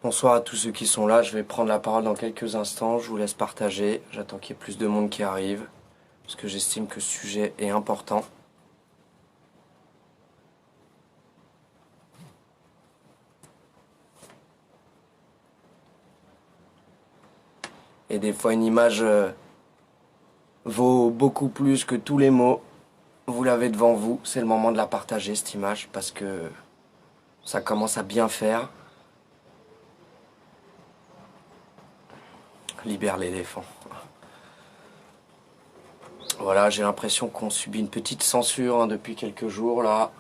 Bonsoir à tous ceux qui sont là, je vais prendre la parole dans quelques instants, je vous laisse partager, j'attends qu'il y ait plus de monde qui arrive, parce que j'estime que ce sujet est important. Et des fois une image vaut beaucoup plus que tous les mots. Vous l'avez devant vous, c'est le moment de la partager cette image, parce que ça commence à bien faire. Libère l'éléphant. Voilà, j'ai l'impression qu'on subit une petite censure depuis quelques jours là.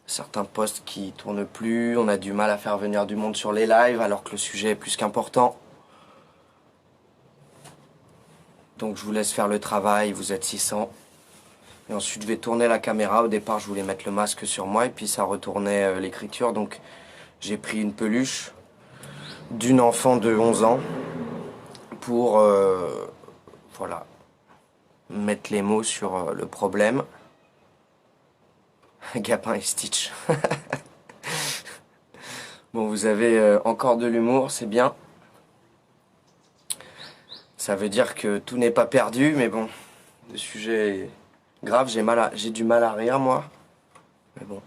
Certains posts qui tournent plus, on a du mal à faire venir du monde sur les lives alors que le sujet est plus qu'important. Donc je vous laisse faire le travail, vous êtes 600. Et ensuite je vais tourner la caméra. Au départ je voulais mettre le masque sur moi et puis ça retournait l'écriture. Donc j'ai pris une peluche d'une enfant de 11 ans pour voilà, mettre les mots sur le problème. Gapin et Stitch. Bon, vous avez encore de l'humour, c'est bien. Ça veut dire que tout n'est pas perdu, mais bon, le sujet est grave, j'ai du mal à rire, moi. Mais bon.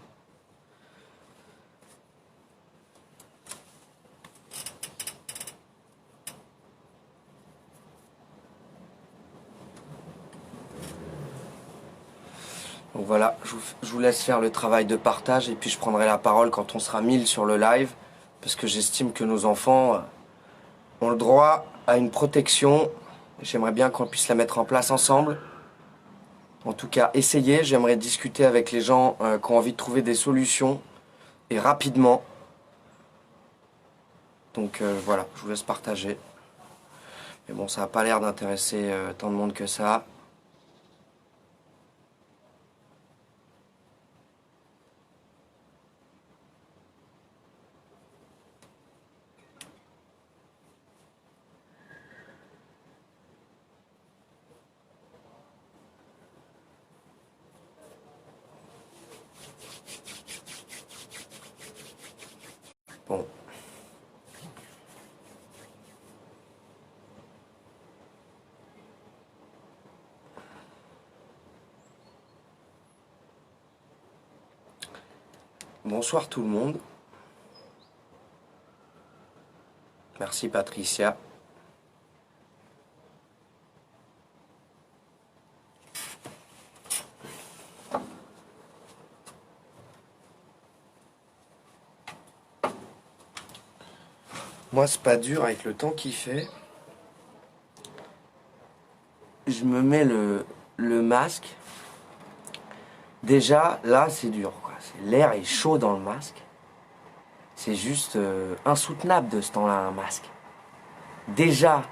Donc voilà, je vous laisse faire le travail de partage et puis je prendrai la parole quand on sera 1000 sur le live, parce que j'estime que nos enfants ont le droit à une protection. J'aimerais bien qu'on puisse la mettre en place ensemble. En tout cas, essayer. J'aimerais discuter avec les gens qui ont envie de trouver des solutions et rapidement. Donc voilà, je vous laisse partager. Mais bon, ça n'a pas l'air d'intéresser tant de monde que ça. Bon. Bonsoir tout le monde. Merci Patricia. Moi, c'est pas dur avec le temps qu'il fait. Je me mets le masque. Déjà, là, c'est dur, quoi. L'air est chaud dans le masque. C'est juste insoutenable de ce temps-là, un masque. Déjà,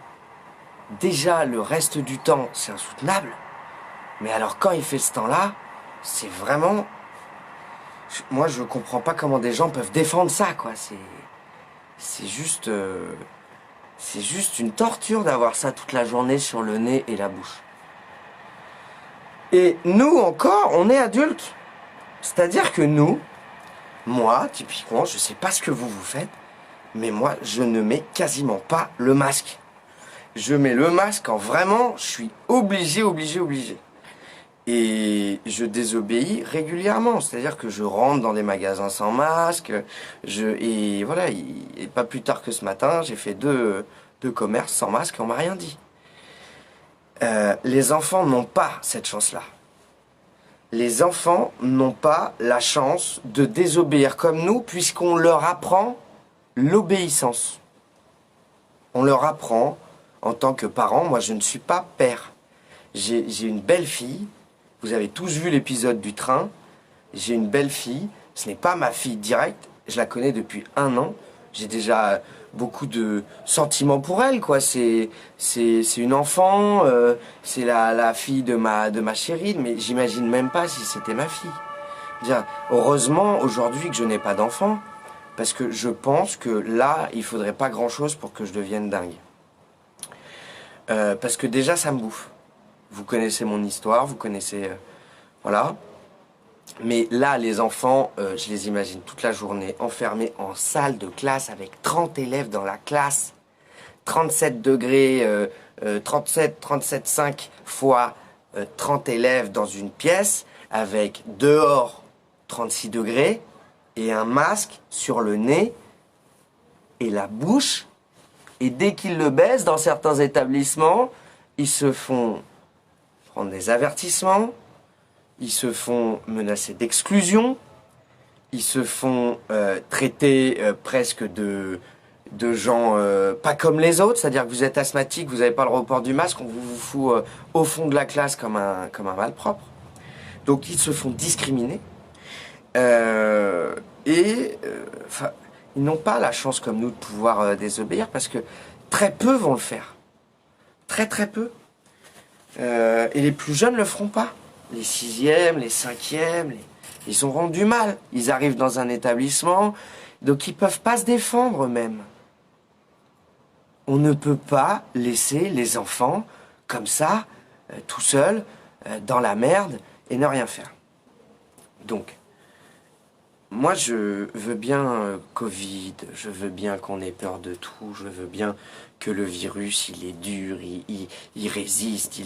le reste du temps, c'est insoutenable. Mais alors, quand il fait ce temps-là, c'est vraiment... Moi, je comprends pas comment des gens peuvent défendre ça, quoi. C'est juste... c'est juste une torture d'avoir ça toute la journée sur le nez et la bouche. Et nous encore, on est adultes. C'est-à-dire que nous, moi, typiquement, je sais pas ce que vous faites, mais moi, je ne mets quasiment pas le masque. Je mets le masque quand vraiment, je suis obligé. Et je désobéis régulièrement. C'est-à-dire que je rentre dans des magasins sans masque. Et voilà, et pas plus tard que ce matin, j'ai fait deux commerces sans masque et on m'a rien dit. Les enfants n'ont pas cette chance-là. Les enfants n'ont pas la chance de désobéir comme nous, puisqu'on leur apprend l'obéissance. On leur apprend, en tant que parent, moi je ne suis pas père. J'ai une belle fille, vous avez tous vu l'épisode du train, j'ai une belle fille, ce n'est pas ma fille directe, je la connais depuis 1 an, j'ai déjà beaucoup de sentiments pour elle, quoi. C'est une enfant, c'est la fille de ma chérie, mais j'imagine même pas si c'était ma fille. Dire, heureusement aujourd'hui que je n'ai pas d'enfant, parce que je pense que là, il faudrait pas grand-chose pour que je devienne dingue. Parce que déjà, ça me bouffe. Vous connaissez mon histoire, vous connaissez... voilà. Mais là, les enfants, je les imagine toute la journée enfermés en salle de classe avec 30 élèves dans la classe. 37 degrés, 37,5 fois 30 élèves dans une pièce, avec dehors 36 degrés, et un masque sur le nez et la bouche. Et dès qu'ils le baissent, dans certains établissements, ils se font prendre des avertissements, ils se font menacer d'exclusion, ils se font traiter presque de gens pas comme les autres, c'est-à-dire que vous êtes asthmatique, vous n'avez pas le report du masque, on vous fout au fond de la classe comme un malpropre. Donc ils se font discriminer. Ils n'ont pas la chance comme nous de pouvoir désobéir parce que très peu vont le faire. Très très peu. Et les plus jeunes ne le feront pas. Les sixièmes, les cinquièmes, ils auront du mal. Ils arrivent dans un établissement, donc ils ne peuvent pas se défendre eux-mêmes. On ne peut pas laisser les enfants comme ça, tout seuls, dans la merde, et ne rien faire. Donc, moi je veux bien Covid, je veux bien qu'on ait peur de tout, je veux bien que le virus il est dur, il résiste,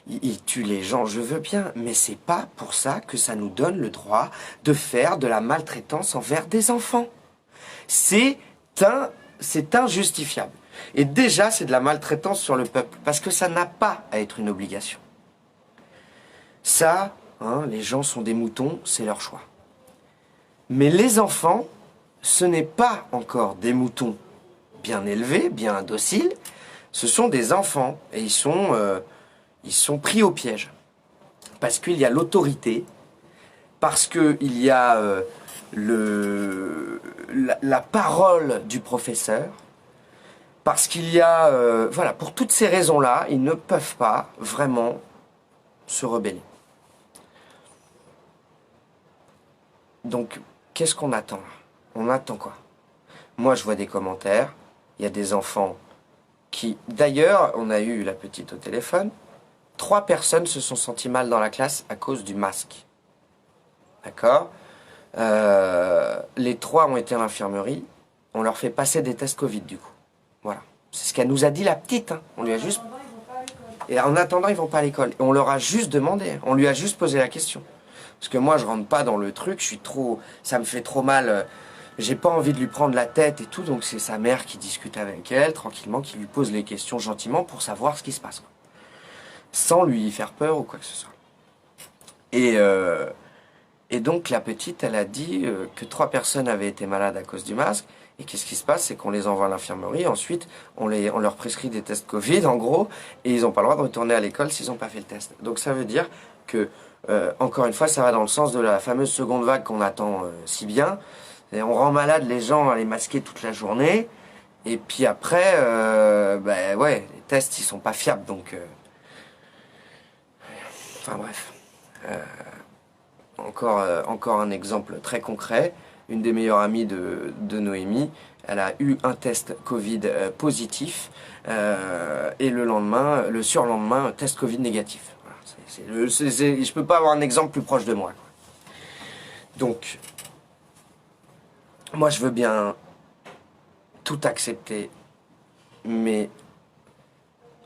il tue les gens, je veux bien, mais c'est pas pour ça que ça nous donne le droit de faire de la maltraitance envers des enfants. C'est injustifiable. Et déjà c'est de la maltraitance sur le peuple, parce que ça n'a pas à être une obligation. Ça, hein, les gens sont des moutons, c'est leur choix. Mais les enfants, ce n'est pas encore des moutons bien élevés, bien dociles. Ce sont des enfants et ils sont pris au piège. Parce qu'il y a l'autorité, parce qu'il y a la parole du professeur, parce qu'il y a... voilà, pour toutes ces raisons-là, ils ne peuvent pas vraiment se rebeller. Donc, qu'est-ce qu'on attend? On attend quoi? Moi, je vois des commentaires. Il y a des enfants qui... D'ailleurs, on a eu la petite au téléphone. 3 personnes se sont senties mal dans la classe à cause du masque. D'accord? Les 3 ont été à l'infirmerie. On leur fait passer des tests Covid, du coup. Voilà. C'est ce qu'elle nous a dit, la petite. Hein. On lui a juste... Et en attendant, ils vont pas à l'école. Et on leur a juste demandé. On lui a juste posé la question. Parce que moi, je rentre pas dans le truc, je suis trop... Ça me fait trop mal, j'ai pas envie de lui prendre la tête et tout, donc c'est sa mère qui discute avec elle, tranquillement, qui lui pose les questions gentiment pour savoir ce qui se passe. Quoi. Sans lui faire peur ou quoi que ce soit. Et donc, la petite, elle a dit que 3 personnes avaient été malades à cause du masque, et qu'est-ce qui se passe, c'est qu'on les envoie à l'infirmerie, ensuite, on leur prescrit des tests Covid, en gros, et ils n'ont pas le droit de retourner à l'école s'ils n'ont pas fait le test. Donc ça veut dire que encore une fois, ça va dans le sens de la fameuse seconde vague qu'on attend si bien. Et on rend malade les gens à les masquer toute la journée. Et puis après, ben ouais, les tests, ils sont pas fiables. Donc, enfin bref. Encore un exemple très concret. Une des meilleures amies de Noémie, elle a eu un test Covid positif. Et le surlendemain, test Covid négatif. Je peux pas avoir un exemple plus proche de moi. Quoi. Donc, moi je veux bien tout accepter, mais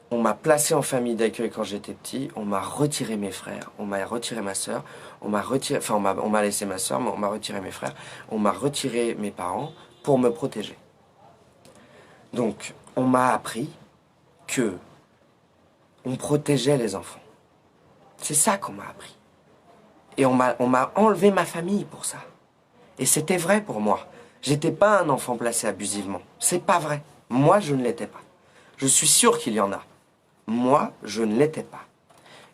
on m'a placé en famille d'accueil quand j'étais petit, on m'a retiré mes frères, on m'a retiré ma soeur, on m'a laissé ma soeur, mais on m'a retiré mes frères, on m'a retiré mes parents pour me protéger. Donc, on m'a appris que on protégeait les enfants. C'est ça qu'on m'a appris. Et on m'a enlevé ma famille pour ça. Et c'était vrai pour moi. J'étais pas un enfant placé abusivement. C'est pas vrai. Moi, je ne l'étais pas. Je suis sûr qu'il y en a. Moi, je ne l'étais pas.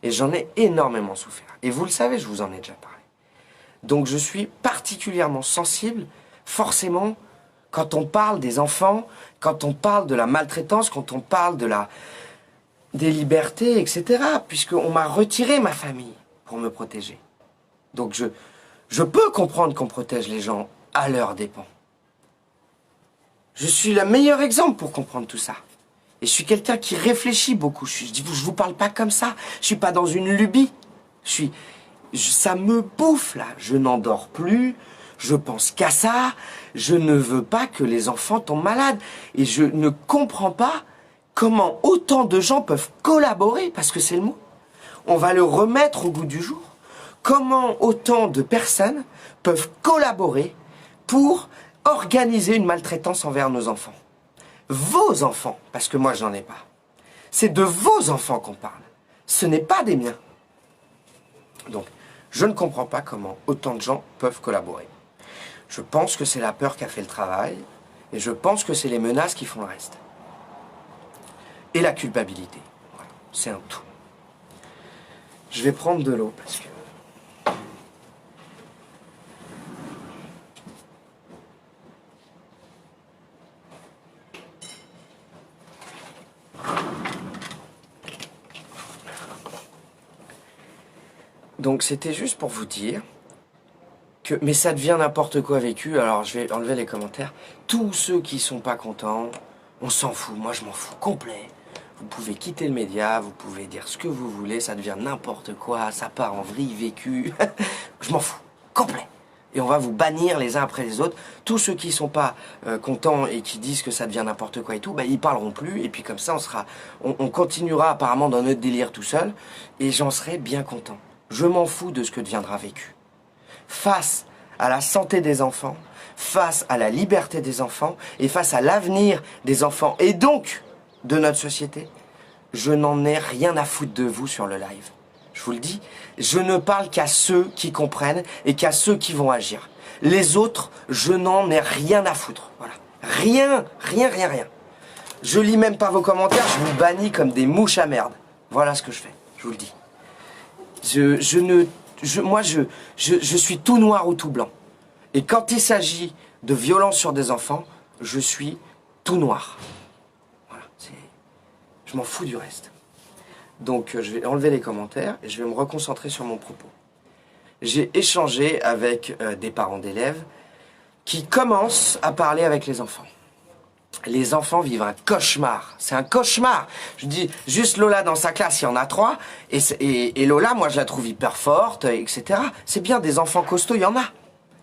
Et j'en ai énormément souffert. Et vous le savez, je vous en ai déjà parlé. Donc je suis particulièrement sensible, forcément, quand on parle des enfants, quand on parle de la maltraitance, quand on parle des libertés, etc. Puisqu'on m'a retiré ma famille pour me protéger. Donc je peux comprendre qu'on protège les gens à leurs dépens. Je suis le meilleur exemple pour comprendre tout ça. Et je suis quelqu'un qui réfléchit beaucoup. Je vous parle pas comme ça. Je suis pas dans une lubie. ça me bouffe là, je n'endors plus, je pense qu'à ça, je ne veux pas que les enfants tombent malades. Et je ne comprends pas comment autant de gens peuvent collaborer, parce que c'est le mot. On va le remettre au goût du jour. Comment autant de personnes peuvent collaborer pour organiser une maltraitance envers nos enfants. Vos enfants, parce que moi j'en ai pas. C'est de vos enfants qu'on parle. Ce n'est pas des miens. Donc, je ne comprends pas comment autant de gens peuvent collaborer. Je pense que c'est la peur qui a fait le travail, et je pense que c'est les menaces qui font le reste. Et la culpabilité. Voilà, c'est un tout. Je vais prendre de l'eau parce que... Donc c'était juste pour vous dire que... Mais ça devient n'importe quoi vécu, alors je vais enlever les commentaires. Tous ceux qui sont pas contents, on s'en fout, moi je m'en fous complet. Vous pouvez quitter le média, vous pouvez dire ce que vous voulez, ça devient n'importe quoi, ça part en vrille vécue. Je m'en fous, complet. Et on va vous bannir les uns après les autres. Tous ceux qui sont pas contents et qui disent que ça devient n'importe quoi et tout, bah, ils parleront plus. Et puis comme ça, on continuera apparemment dans notre délire tout seul. Et j'en serai bien content. Je m'en fous de ce que deviendra vécu. Face à la santé des enfants, face à la liberté des enfants et face à l'avenir des enfants et donc de notre société, je n'en ai rien à foutre de vous sur le live. Je vous le dis, je ne parle qu'à ceux qui comprennent et qu'à ceux qui vont agir. Les autres, je n'en ai rien à foutre. Voilà. Rien. Je lis même pas vos commentaires, je vous bannis comme des mouches à merde. Voilà ce que je fais, je vous le dis. Moi, je suis tout noir ou tout blanc. Et quand il s'agit de violence sur des enfants, je suis tout noir. Voilà, je m'en fous du reste. Donc, je vais enlever les commentaires et je vais me reconcentrer sur mon propos. J'ai échangé avec des parents d'élèves qui commencent à parler avec les enfants. Les enfants vivent un cauchemar. C'est un cauchemar. Je dis, juste Lola dans sa classe, il y en a 3. Et Lola, moi, je la trouve hyper forte, etc. C'est bien, des enfants costauds, il y en a.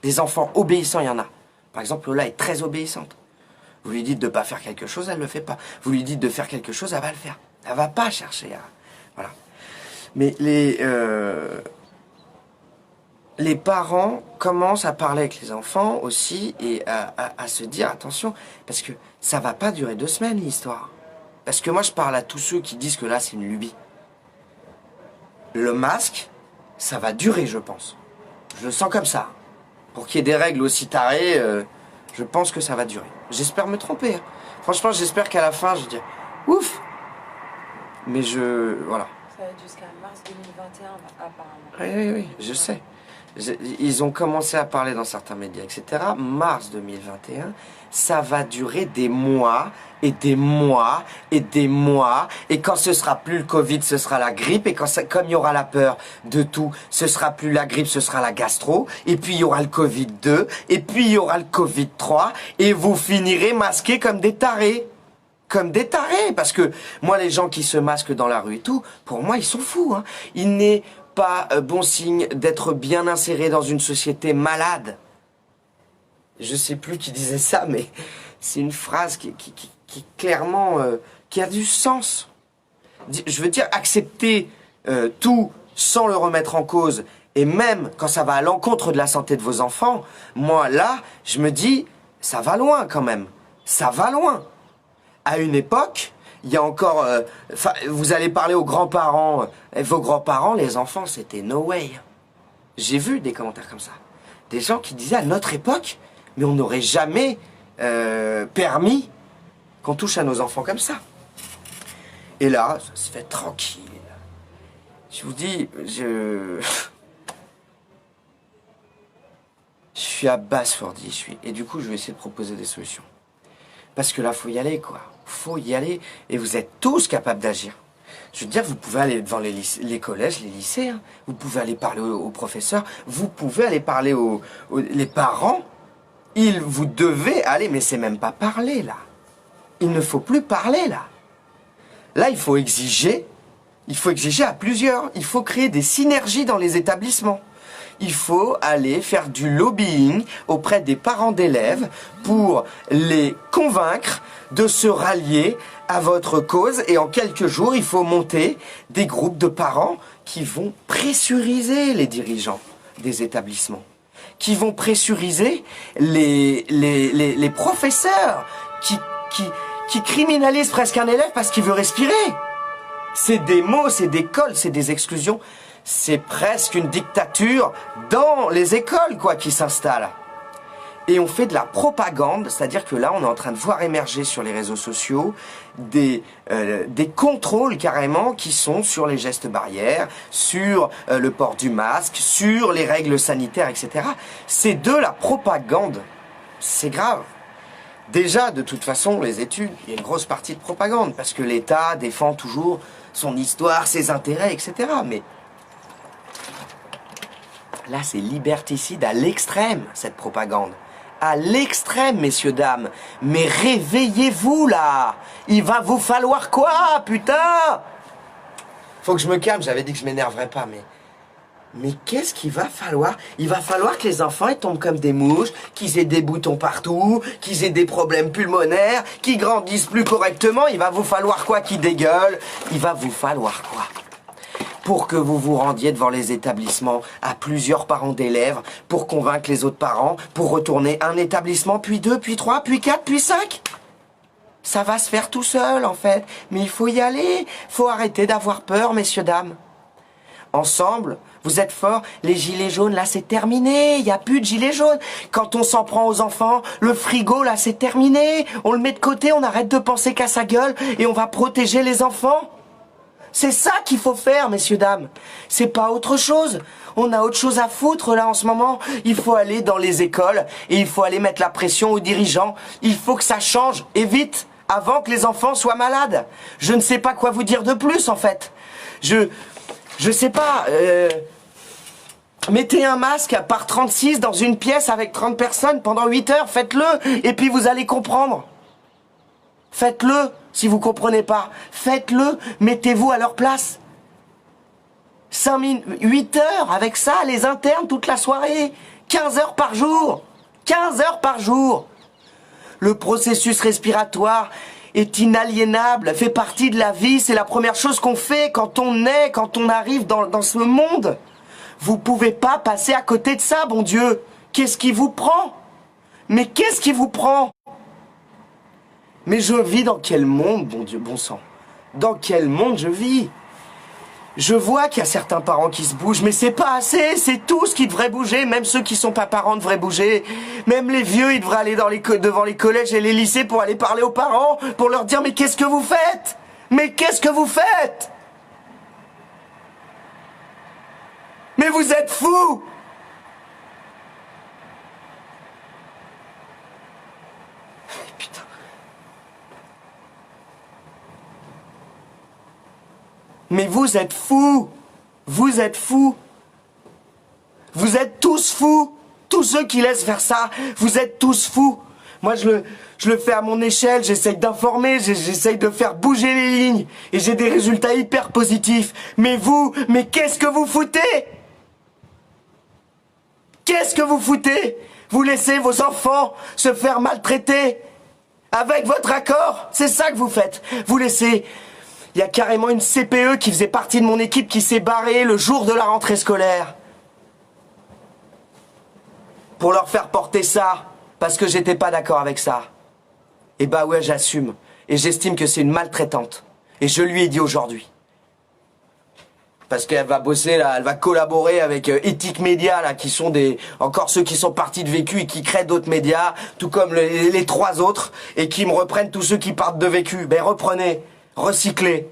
Des enfants obéissants, il y en a. Par exemple, Lola est très obéissante. Vous lui dites de ne pas faire quelque chose, elle ne le fait pas. Vous lui dites de faire quelque chose, elle va le faire. Elle ne va pas chercher à... Voilà. Mais les parents commencent à parler avec les enfants aussi et à se dire, attention, parce que ça va pas durer 2 semaines, l'histoire. Parce que moi, je parle à tous ceux qui disent que là, c'est une lubie. Le masque, ça va durer, je pense. Je le sens comme ça. Pour qu'il y ait des règles aussi tarées, je pense que ça va durer. J'espère me tromper. Hein. Franchement, j'espère qu'à la fin, je vais dire, ouf. Mais voilà. Ça va être jusqu'à mars 2021, apparemment. Oui, je sais. Ils ont commencé à parler dans certains médias, etc. Mars 2021, ça va durer des mois et des mois et des mois. Et quand ce sera plus le Covid, ce sera la grippe. Et comme il y aura la peur de tout, ce sera plus la grippe, ce sera la gastro. Et puis il y aura le Covid 2. Et puis il y aura le Covid 3. Et vous finirez masqués comme des tarés. Comme des tarés. Parce que moi, les gens qui se masquent dans la rue et tout, pour moi, ils sont fous. Hein. Il n'est pas bon signe d'être bien inséré dans une société malade. Je sais plus qui disait ça, mais c'est une phrase qui clairement, qui a du sens. Je veux dire, accepter tout sans le remettre en cause, et même quand ça va à l'encontre de la santé de vos enfants, moi là, je me dis, ça va loin quand même. Ça va loin. À une époque, il y a encore... vous allez parler aux grands-parents. Vos grands-parents, les enfants, c'était no way. J'ai vu des commentaires comme ça. Des gens qui disaient à notre époque, mais on n'aurait jamais permis qu'on touche à nos enfants comme ça. Et là, ça se fait tranquille. Je vous dis, je suis abasourdi. Et du coup, je vais essayer de proposer des solutions. Parce que là, faut y aller, quoi. Faut y aller. Et vous êtes tous capables d'agir. Je veux dire, vous pouvez aller devant les collèges, les lycées. Hein. Vous pouvez aller parler aux professeurs. Vous pouvez aller parler les parents. Vous devez aller, mais c'est même pas parler, là. Il ne faut plus parler, là. Là, il faut exiger. Il faut exiger à plusieurs. Il faut créer des synergies dans les établissements. Il faut aller faire du lobbying auprès des parents d'élèves pour les convaincre de se rallier à votre cause. Et en quelques jours, il faut monter des groupes de parents qui vont pressuriser les dirigeants des établissements, qui vont pressuriser les professeurs qui criminalisent presque un élève parce qu'il veut respirer. C'est des mots, c'est des cols, c'est des exclusions. C'est presque une dictature dans les écoles, quoi, qui s'installe. Et on fait de la propagande, c'est-à-dire que là, on est en train de voir émerger sur les réseaux sociaux des contrôles carrément qui sont sur les gestes barrières, sur le port du masque, sur les règles sanitaires, etc. C'est de la propagande. C'est grave. Déjà, de toute façon, les études, il y a une grosse partie de propagande, parce que l'État défend toujours son histoire, ses intérêts, etc. Mais là, c'est liberticide à l'extrême, cette propagande. À l'extrême, messieurs, dames. Mais réveillez-vous, là. Il va vous falloir quoi, putain? Faut que je me calme, j'avais dit que je m'énerverais pas, mais qu'est-ce qu'il va falloir? Il va falloir que les enfants ils tombent comme des mouches, qu'ils aient des boutons partout, qu'ils aient des problèmes pulmonaires, qu'ils grandissent plus correctement. Il va vous falloir quoi? Qu'ils dégueulent? Il va vous falloir quoi? Pour que vous vous rendiez devant les établissements à plusieurs parents d'élèves, pour convaincre les autres parents, pour retourner un établissement, puis 2, puis 3, puis 4, puis 5. Ça va se faire tout seul, en fait. Mais il faut y aller. Faut arrêter d'avoir peur, messieurs, dames. Ensemble, vous êtes forts. Les gilets jaunes, là, c'est terminé. Il n'y a plus de gilets jaunes. Quand on s'en prend aux enfants, le frigo, là, c'est terminé. On le met de côté, on arrête de penser qu'à sa gueule et on va protéger les enfants. C'est ça qu'il faut faire, messieurs, dames. C'est pas autre chose. On a autre chose à foutre, là, en ce moment. Il faut aller dans les écoles et il faut aller mettre la pression aux dirigeants. Il faut que ça change, et vite, avant que les enfants soient malades. Je ne sais pas quoi vous dire de plus, en fait. Je sais pas... Mettez un masque par 36 dans une pièce avec 30 personnes pendant 8 heures. Faites-le, et puis vous allez comprendre. Faites-le. Si vous comprenez pas, faites-le, mettez-vous à leur place. 8 heures avec ça, les internes toute la soirée. 15 heures par jour. 15 heures par jour. Le processus respiratoire est inaliénable, fait partie de la vie. C'est la première chose qu'on fait quand on naît, quand on arrive dans ce monde. Vous pouvez pas passer à côté de ça, bon Dieu. Qu'est-ce qui vous prend? Mais qu'est-ce qui vous prend? Mais je vis dans quel monde, bon Dieu, bon sang? Dans quel monde je vis? Je vois qu'il y a certains parents qui se bougent, mais c'est pas assez, c'est tous qui devraient bouger, même ceux qui sont pas parents devraient bouger. Même les vieux, ils devraient aller devant les collèges et les lycées pour aller parler aux parents, pour leur dire « Mais qu'est-ce que vous faites? Mais qu'est-ce que vous faites? Mais vous êtes fous !» Putain. Mais vous êtes fous! Vous êtes fous! Vous êtes tous fous! Tous ceux qui laissent faire ça, vous êtes tous fous! Moi, je le fais à mon échelle, j'essaye d'informer, j'essaye de faire bouger les lignes, et j'ai des résultats hyper positifs. Mais vous, mais qu'est-ce que vous foutez? Qu'est-ce que vous foutez? Vous laissez vos enfants se faire maltraiter avec votre accord? C'est ça que vous faites. Vous laissez... Il y a carrément une CPE qui faisait partie de mon équipe qui s'est barrée le jour de la rentrée scolaire. Pour leur faire porter ça, parce que j'étais pas d'accord avec ça. Et bah ouais, j'assume. Et j'estime que c'est une maltraitante. Et je lui ai dit aujourd'hui. Parce qu'elle va bosser là, elle va collaborer avec Ethic Media là, qui sont encore ceux qui sont partis de Vécu et qui créent d'autres médias, tout comme les 3 autres, et qui me reprennent tous ceux qui partent de Vécu. Ben reprenez. Recycler.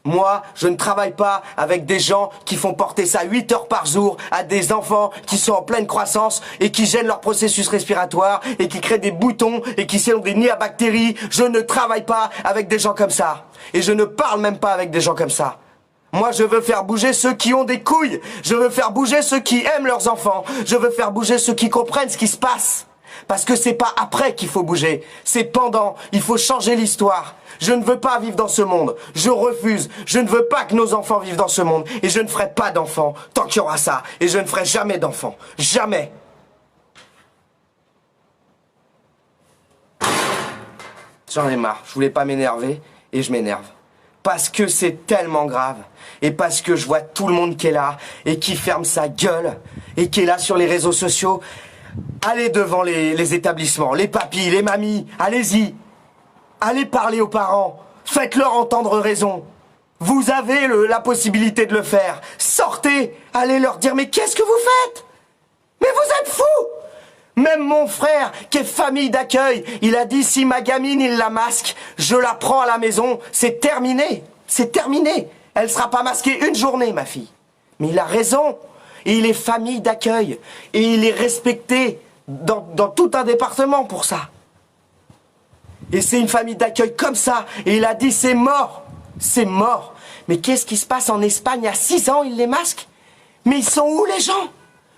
Moi, je ne travaille pas avec des gens qui font porter ça 8 heures par jour à des enfants qui sont en pleine croissance et qui gênent leur processus respiratoire et qui créent des boutons et qui sont des nids à bactéries. Je ne travaille pas avec des gens comme ça. Et je ne parle même pas avec des gens comme ça. Moi, je veux faire bouger ceux qui ont des couilles. Je veux faire bouger ceux qui aiment leurs enfants. Je veux faire bouger ceux qui comprennent ce qui se passe. Parce que c'est pas après qu'il faut bouger, c'est pendant. Il faut changer l'histoire. Je ne veux pas vivre dans ce monde. Je refuse. Je ne veux pas que nos enfants vivent dans ce monde. Et je ne ferai pas d'enfants tant qu'il y aura ça. Et je ne ferai jamais d'enfants. Jamais. J'en ai marre. Je voulais pas m'énerver et je m'énerve. Parce que c'est tellement grave. Et parce que je vois tout le monde qui est là et qui ferme sa gueule et qui est là sur les réseaux sociaux. Allez devant les établissements, les papis, les mamies, allez-y. Allez parler aux parents. Faites-leur entendre raison. Vous avez la possibilité de le faire. Sortez. Allez leur dire, mais qu'est-ce que vous faites? Mais vous êtes fous! Même mon frère, qui est famille d'accueil, il a dit, si ma gamine, il la masque, je la prends à la maison. C'est terminé. C'est terminé. Elle sera pas masquée une journée, ma fille. Mais il a raison. Et il est famille d'accueil. Et il est respecté dans tout un département pour ça. Et c'est une famille d'accueil comme ça. Et il a dit, c'est mort. C'est mort. Mais qu'est-ce qui se passe en Espagne? Il y a 6 ans, ils les masquent. Mais ils sont où, les gens?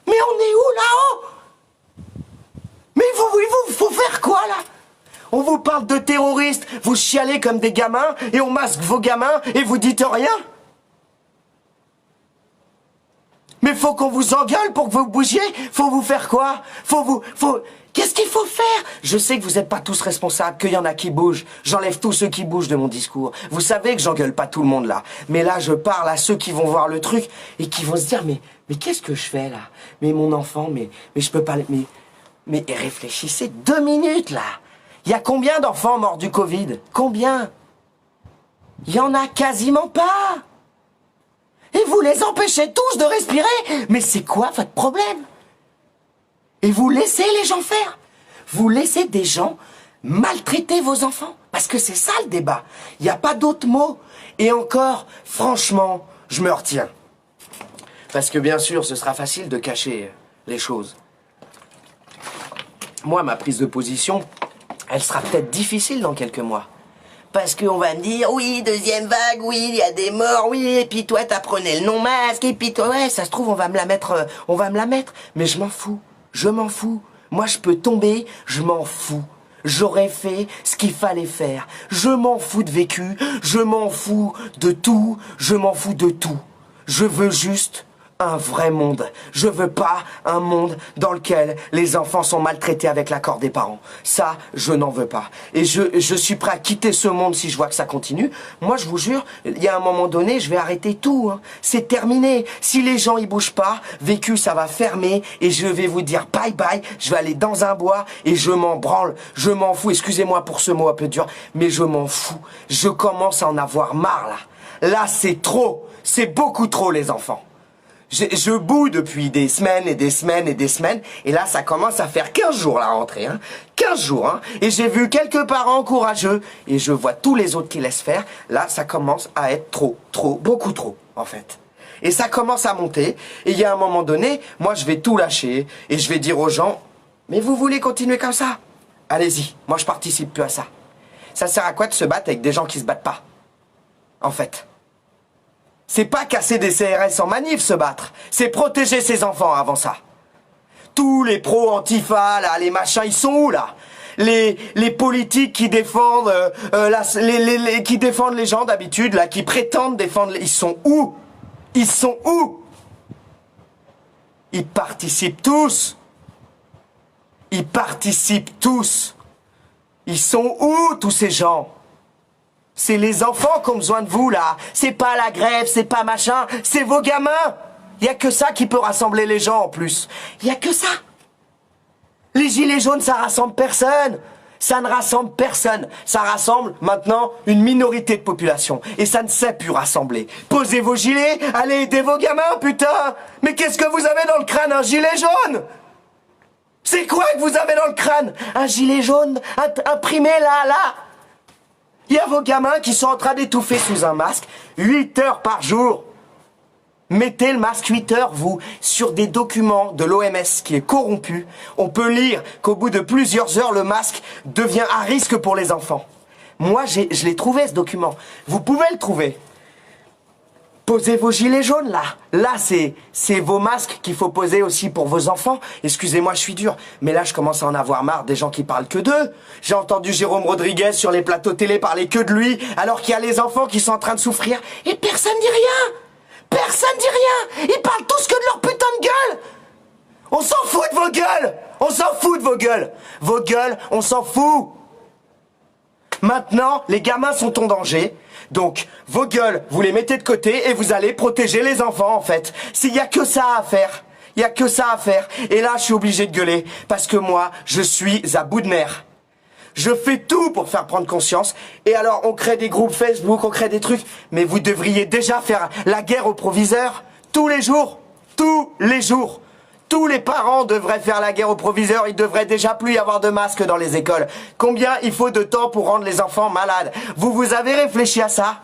Mais on est où, là-haut? Mais vous, faut faire quoi, là? On vous parle de terroristes, vous chialez comme des gamins, et on masque vos gamins, et vous dites rien? Mais faut qu'on vous engueule pour que vous bougiez? Faut vous faire quoi? Qu'est-ce qu'il faut faire? Je sais que vous n'êtes pas tous responsables, qu'il y en a qui bougent. J'enlève tous ceux qui bougent de mon discours. Vous savez que j'engueule pas tout le monde là. Mais là, je parle à ceux qui vont voir le truc et qui vont se dire, mais qu'est-ce que je fais là? Mais mon enfant, mais je peux pas... Mais réfléchissez 2 minutes là. Il y a combien d'enfants morts du Covid? Combien? Il y en a quasiment pas. Et vous les empêchez tous de respirer. Mais c'est quoi votre problème? Et vous laissez les gens faire. Vous laissez des gens maltraiter vos enfants. Parce que c'est ça le débat. Il n'y a pas d'autre mot. Et encore, franchement, je me retiens. Parce que bien sûr, ce sera facile de cacher les choses. Moi, ma prise de position, elle sera peut-être difficile dans quelques mois. Parce qu'on va me dire, oui, 2e vague, oui, il y a des morts, oui, et puis toi, t'apprenais le non-masque, et puis toi, ouais, ça se trouve, on va me la mettre. Mais je m'en fous. Je m'en fous. Moi, je peux tomber, je m'en fous. J'aurais fait ce qu'il fallait faire. Je m'en fous de vécu, je m'en fous de tout, je m'en fous de tout. Je veux juste un vrai monde. Je veux pas un monde dans lequel les enfants sont maltraités avec l'accord des parents. Ça, je n'en veux pas. Et je suis prêt à quitter ce monde si je vois que ça continue. Moi, je vous jure, il y a un moment donné, je vais arrêter tout. Hein. C'est terminé. Si les gens ils bougent pas, vécu, ça va fermer et je vais vous dire bye bye. Je vais aller dans un bois et je m'en branle. Je m'en fous. Excusez-moi pour ce mot un peu dur, mais je m'en fous. Je commence à en avoir marre là. Là, c'est trop. C'est beaucoup trop, les enfants. Je boue depuis des semaines et des semaines et des semaines. Et là, ça commence à faire 15 jours la rentrée. Hein. 15 jours. Hein. Et j'ai vu quelques parents courageux. Et je vois tous les autres qui laissent faire. Là, ça commence à être trop, beaucoup trop, en fait. Et ça commence à monter. Et il y a un moment donné, moi, je vais tout lâcher. Et je vais dire aux gens, mais vous voulez continuer comme ça? Allez-y. Moi, je participe plus à ça. Ça sert à quoi de se battre avec des gens qui se battent pas? En fait. C'est pas casser des CRS en manif, se battre. C'est protéger ses enfants avant ça. Tous les pro-antifa, là, les machins, ils sont où, là? Les politiques qui défendent, qui défendent les gens d'habitude, là, qui prétendent défendre, ils sont où? Ils sont où? Ils participent tous. Ils participent tous. Ils sont où, tous ces gens? C'est les enfants qui ont besoin de vous, là. C'est pas la grève, c'est pas machin, c'est vos gamins. Il y a que ça qui peut rassembler les gens, en plus. Il y a que ça. Les gilets jaunes, ça rassemble personne. Ça ne rassemble personne. Ça rassemble, maintenant, une minorité de population. Et ça ne sait plus rassembler. Posez vos gilets, allez aider vos gamins, putain. Mais qu'est-ce que vous avez dans le crâne, un gilet jaune? C'est quoi que vous avez dans le crâne? Un gilet jaune imprimé là. Il y a vos gamins qui sont en train d'étouffer sous un masque 8 heures par jour. Mettez le masque 8 heures, vous, sur des documents de l'OMS qui est corrompu. On peut lire qu'au bout de plusieurs heures, le masque devient à risque pour les enfants. Moi, je l'ai trouvé, ce document. Vous pouvez le trouver. Posez vos gilets jaunes, là. Là, c'est vos masques qu'il faut poser aussi pour vos enfants. Excusez-moi, je suis dur. Mais là, je commence à en avoir marre des gens qui parlent que d'eux. J'ai entendu Jérôme Rodriguez sur les plateaux télé parler que de lui, alors qu'il y a les enfants qui sont en train de souffrir. Et personne dit rien. Personne dit rien. Ils parlent tous que de leur putain de gueule. On s'en fout de vos gueules. On s'en fout de vos gueules. Vos gueules, on s'en fout. Maintenant, les gamins sont en danger. Donc, vos gueules, vous les mettez de côté et vous allez protéger les enfants, en fait. S'il y a que ça à faire. Il y a que ça à faire. Et là, je suis obligé de gueuler. Parce que moi, je suis à bout de nerfs. Je fais tout pour faire prendre conscience. Et alors, on crée des groupes Facebook, on crée des trucs. Mais vous devriez déjà faire la guerre aux proviseurs. Tous les jours. Tous les jours. Tous les parents devraient faire la guerre aux proviseurs. Il devrait déjà plus y avoir de masques dans les écoles. Combien il faut de temps pour rendre les enfants malades? Vous avez réfléchi à ça?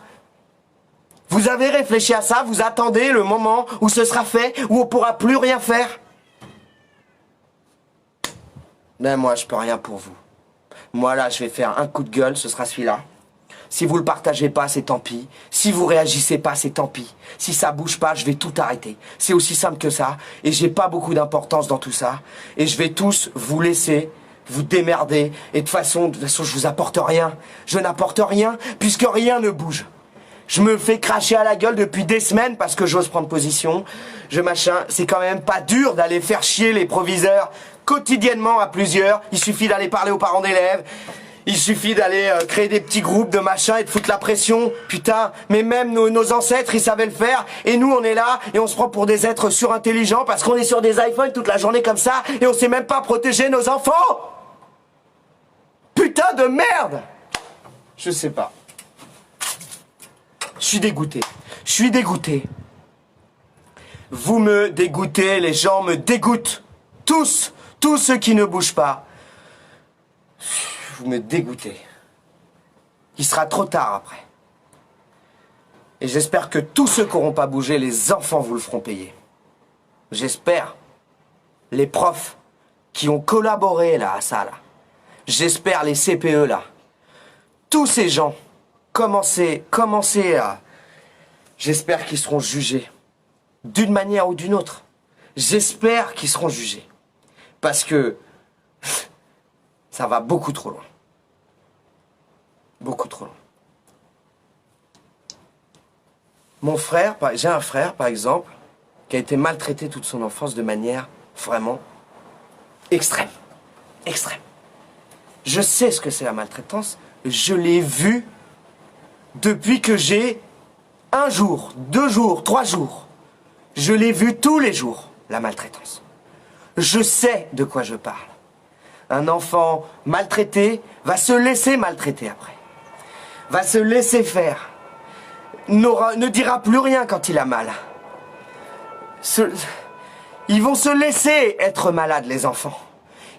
Vous avez réfléchi à ça? Vous attendez le moment où ce sera fait, où on pourra plus rien faire? Ben moi, je peux rien pour vous. Moi là, je vais faire un coup de gueule, ce sera celui-là. Si vous le partagez pas, c'est tant pis. Si vous réagissez pas, c'est tant pis. Si ça bouge pas, je vais tout arrêter. C'est aussi simple que ça. Et j'ai pas beaucoup d'importance dans tout ça. Et je vais tous vous laisser vous démerder. Et de toute façon, je vous apporte rien. Je n'apporte rien, puisque rien ne bouge. Je me fais cracher à la gueule depuis des semaines parce que j'ose prendre position. C'est quand même pas dur d'aller faire chier les proviseurs quotidiennement à plusieurs. Il suffit d'aller parler aux parents d'élèves. Il suffit d'aller créer des petits groupes de machin et de foutre la pression. Putain, mais même nos ancêtres, ils savaient le faire. Et nous, on est là et on se prend pour des êtres surintelligents parce qu'on est sur des iPhones toute la journée comme ça et on sait même pas protéger nos enfants. Putain de merde. Je sais pas. Je suis dégoûté. Je suis dégoûté. Vous me dégoûtez, les gens me dégoûtent. Tous ceux qui ne bougent pas. Vous me dégoûtez. Il sera trop tard après. Et j'espère que tous ceux qui n'auront pas bougé, les enfants vous le feront payer. J'espère. Les profs qui ont collaboré là à ça là. J'espère les CPE là. Tous ces gens, commencez à... J'espère qu'ils seront jugés. D'une manière ou d'une autre. J'espère qu'ils seront jugés. Parce que... ça va beaucoup trop loin. Beaucoup trop loin. Mon frère, j'ai un frère par exemple, qui a été maltraité toute son enfance de manière vraiment extrême. Extrême. Je sais ce que c'est la maltraitance. Je l'ai vu depuis que j'ai 1 jour, 2 jours, 3 jours. Je l'ai vu tous les jours, la maltraitance. Je sais de quoi je parle. Un enfant maltraité va se laisser maltraiter après. Va se laisser faire. Ne dira plus rien quand il a mal. Ils vont se laisser être malades, les enfants.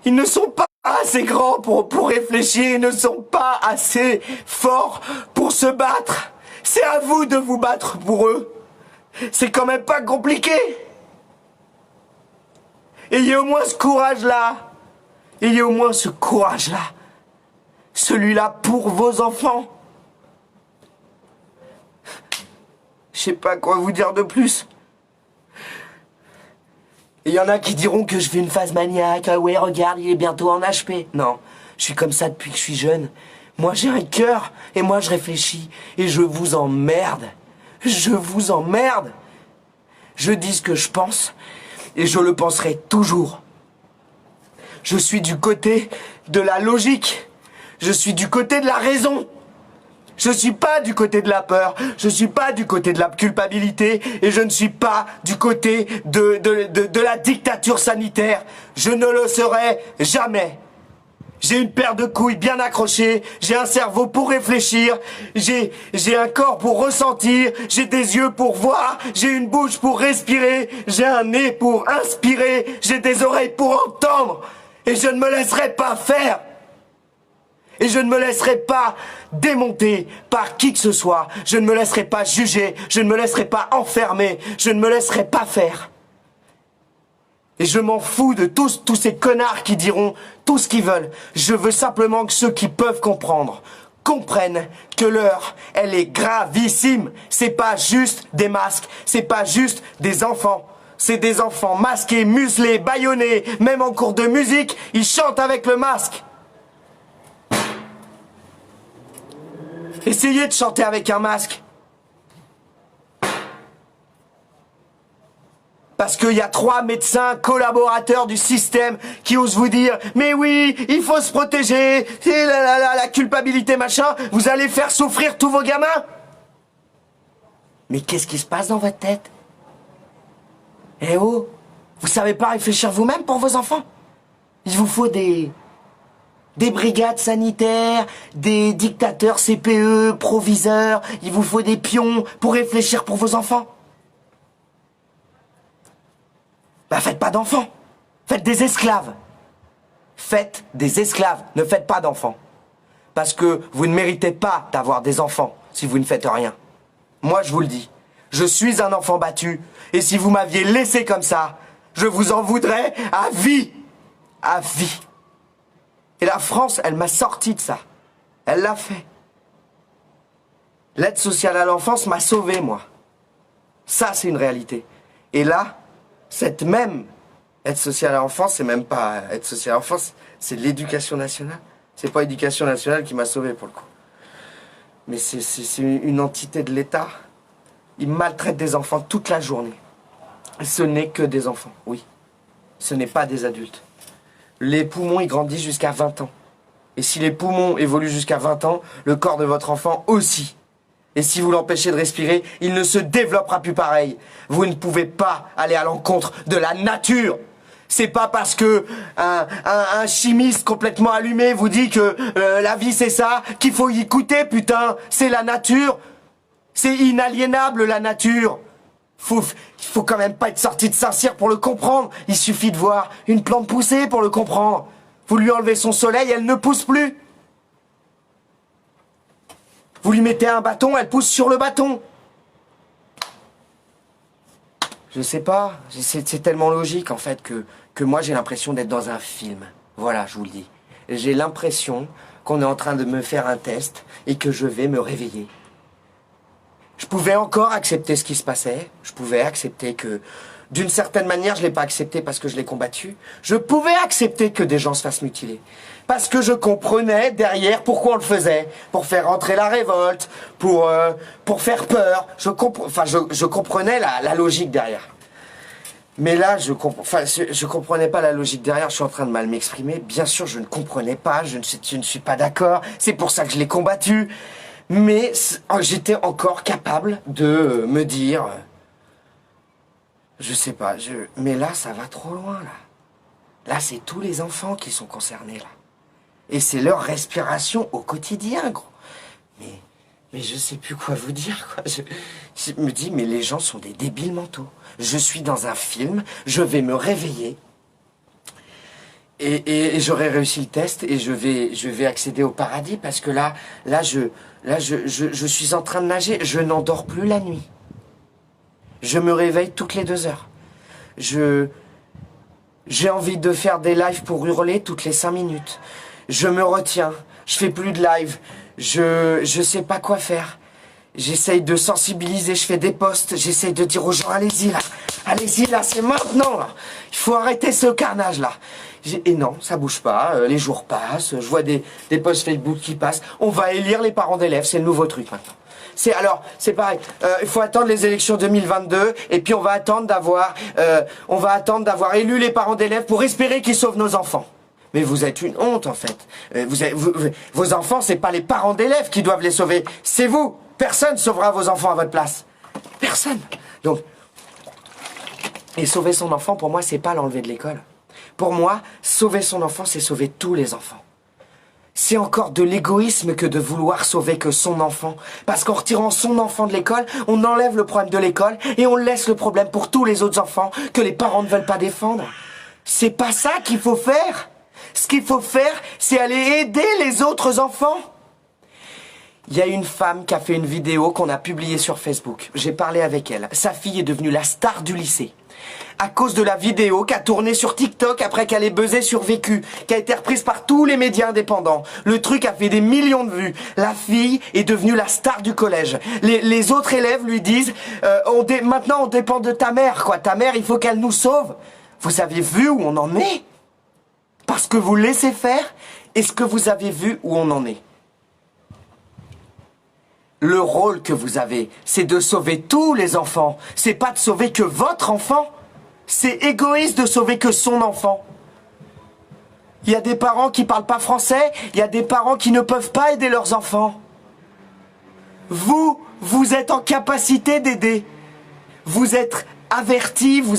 Ils ne sont pas assez grands pour réfléchir. Ils ne sont pas assez forts pour se battre. C'est à vous de vous battre pour eux. C'est quand même pas compliqué. Ayez au moins ce courage-là. Ayez au moins ce courage-là. Celui-là pour vos enfants. Je sais pas quoi vous dire de plus. Il y en a qui diront que je fais une phase maniaque. Ah ouais, regarde, il est bientôt en HP. Non, je suis comme ça depuis que je suis jeune. Moi, j'ai un cœur et moi, je réfléchis. Et je vous emmerde. Je vous emmerde. Je dis ce que je pense et je le penserai toujours. Je suis du côté de la logique. Je suis du côté de la raison. Je suis pas du côté de la peur. Je suis pas du côté de la culpabilité. Et je ne suis pas du côté de la dictature sanitaire. Je ne le serai jamais. J'ai une paire de couilles bien accrochées. J'ai un cerveau pour réfléchir. J'ai un corps pour ressentir. J'ai des yeux pour voir. J'ai une bouche pour respirer. J'ai un nez pour inspirer. J'ai des oreilles pour entendre. Et je ne me laisserai pas faire. Et je ne me laisserai pas démonter par qui que ce soit. Je ne me laisserai pas juger. Je ne me laisserai pas enfermer. Je ne me laisserai pas faire. Et je m'en fous de tous ces connards qui diront tout ce qu'ils veulent. Je veux simplement que ceux qui peuvent comprendre comprennent que l'heure, elle est gravissime. C'est pas juste des masques, c'est pas juste des enfants. C'est des enfants masqués, muselés, bâillonnés. Même en cours de musique, ils chantent avec le masque. Essayez de chanter avec un masque. Parce qu'il y a 3 médecins collaborateurs du système qui osent vous dire « Mais oui, il faut se protéger, et la culpabilité machin, vous allez faire souffrir tous vos gamins !» Mais qu'est-ce qui se passe dans votre tête? Eh oh, vous savez pas réfléchir vous-même pour vos enfants? Il vous faut des brigades sanitaires, des dictateurs CPE, proviseurs, il vous faut des pions pour réfléchir pour vos enfants. Bah faites pas d'enfants, faites des esclaves. Faites des esclaves, ne faites pas d'enfants. Parce que vous ne méritez pas d'avoir des enfants si vous ne faites rien. Moi je vous le dis, je suis un enfant battu, et si vous m'aviez laissé comme ça, je vous en voudrais à vie. À vie. Et la France, elle m'a sorti de ça. Elle l'a fait. L'aide sociale à l'enfance m'a sauvé, moi. Ça, c'est une réalité. Et là, cette même aide sociale à l'enfance, c'est même pas aide sociale à l'enfance, c'est l'éducation nationale. C'est pas l'éducation nationale qui m'a sauvé, pour le coup. Mais c'est une entité de l'État. Ils maltraitent des enfants toute la journée. Ce n'est que des enfants, oui. Ce n'est pas des adultes. Les poumons, ils grandissent jusqu'à 20 ans. Et si les poumons évoluent jusqu'à 20 ans, le corps de votre enfant aussi. Et si vous l'empêchez de respirer, il ne se développera plus pareil. Vous ne pouvez pas aller à l'encontre de la nature. C'est pas parce que un chimiste complètement allumé vous dit que la vie c'est ça, qu'il faut y écouter, putain. C'est la nature. C'est inaliénable, la nature. Il faut quand même pas être sorti de Saint-Cyr pour le comprendre. Il suffit de voir une plante pousser pour le comprendre. Vous lui enlevez son soleil, elle ne pousse plus. Vous lui mettez un bâton, elle pousse sur le bâton. Je sais pas, c'est tellement logique en fait que moi j'ai l'impression d'être dans un film. Voilà, je vous le dis. J'ai l'impression qu'on est en train de me faire un test et que je vais me réveiller. Je pouvais encore accepter ce qui se passait. Je pouvais accepter que, d'une certaine manière, je l'ai pas accepté parce que je l'ai combattu. Je pouvais accepter que des gens se fassent mutiler. Parce que je comprenais derrière pourquoi on le faisait. Pour faire entrer la révolte, pour faire peur. Je comprenais la logique derrière. Mais là, je comprenais pas la logique derrière, je suis en train de mal m'exprimer. Bien sûr, je ne comprenais pas, je ne suis pas d'accord. C'est pour ça que je l'ai combattu. Mais j'étais encore capable de me dire... Je sais pas, mais là, ça va trop loin, là. Là, c'est tous les enfants qui sont concernés, là. Et c'est leur respiration au quotidien, gros. Mais je sais plus quoi vous dire, quoi. Je me dis, mais les gens sont des débiles mentaux. Je suis dans un film, je vais me réveiller. Et j'aurai réussi le test et je vais accéder au paradis parce que là, je suis en train de nager. Je n'endors plus la nuit. Je me réveille toutes les 2 heures. J'ai envie de faire des lives pour hurler toutes les 5 minutes. Je me retiens. Je fais plus de live. Je sais pas quoi faire. J'essaye de sensibiliser, je fais des posts, j'essaye de dire aux gens, allez-y là, c'est maintenant là. Il faut arrêter ce carnage là. Et non, ça bouge pas, les jours passent, je vois des posts Facebook qui passent. On va élire les parents d'élèves, c'est le nouveau truc maintenant. C'est pareil, il faut attendre les élections 2022 et puis on va attendre d'avoir élu les parents d'élèves pour espérer qu'ils sauvent nos enfants. Mais vous êtes une honte en fait. Vos enfants, c'est pas les parents d'élèves qui doivent les sauver, c'est vous. Personne sauvera vos enfants à votre place. Personne. Donc, et sauver son enfant, pour moi, c'est pas l'enlever de l'école. Pour moi, sauver son enfant, c'est sauver tous les enfants. C'est encore de l'égoïsme que de vouloir sauver que son enfant. Parce qu'en retirant son enfant de l'école, on enlève le problème de l'école et on laisse le problème pour tous les autres enfants que les parents ne veulent pas défendre. C'est pas ça qu'il faut faire. Ce qu'il faut faire, c'est aller aider les autres enfants. Il y a une femme qui a fait une vidéo qu'on a publiée sur Facebook. J'ai parlé avec elle. Sa fille est devenue la star du lycée. À cause de la vidéo qu'a tournée sur TikTok après qu'elle ait buzzé sur Vécu, qui a été reprise par tous les médias indépendants. Le truc a fait des millions de vues. La fille est devenue la star du collège. Les autres élèves lui disent maintenant on dépend de ta mère, quoi. Ta mère, il faut qu'elle nous sauve. Vous avez vu où on en est? Parce que vous laissez faire, est-ce que vous avez vu où on en est? Le rôle que vous avez, c'est de sauver tous les enfants. C'est pas de sauver que votre enfant. C'est égoïste de sauver que son enfant. Il y a des parents qui parlent pas français, il y a des parents qui ne peuvent pas aider leurs enfants. Vous êtes en capacité d'aider. Vous êtes avertis, vous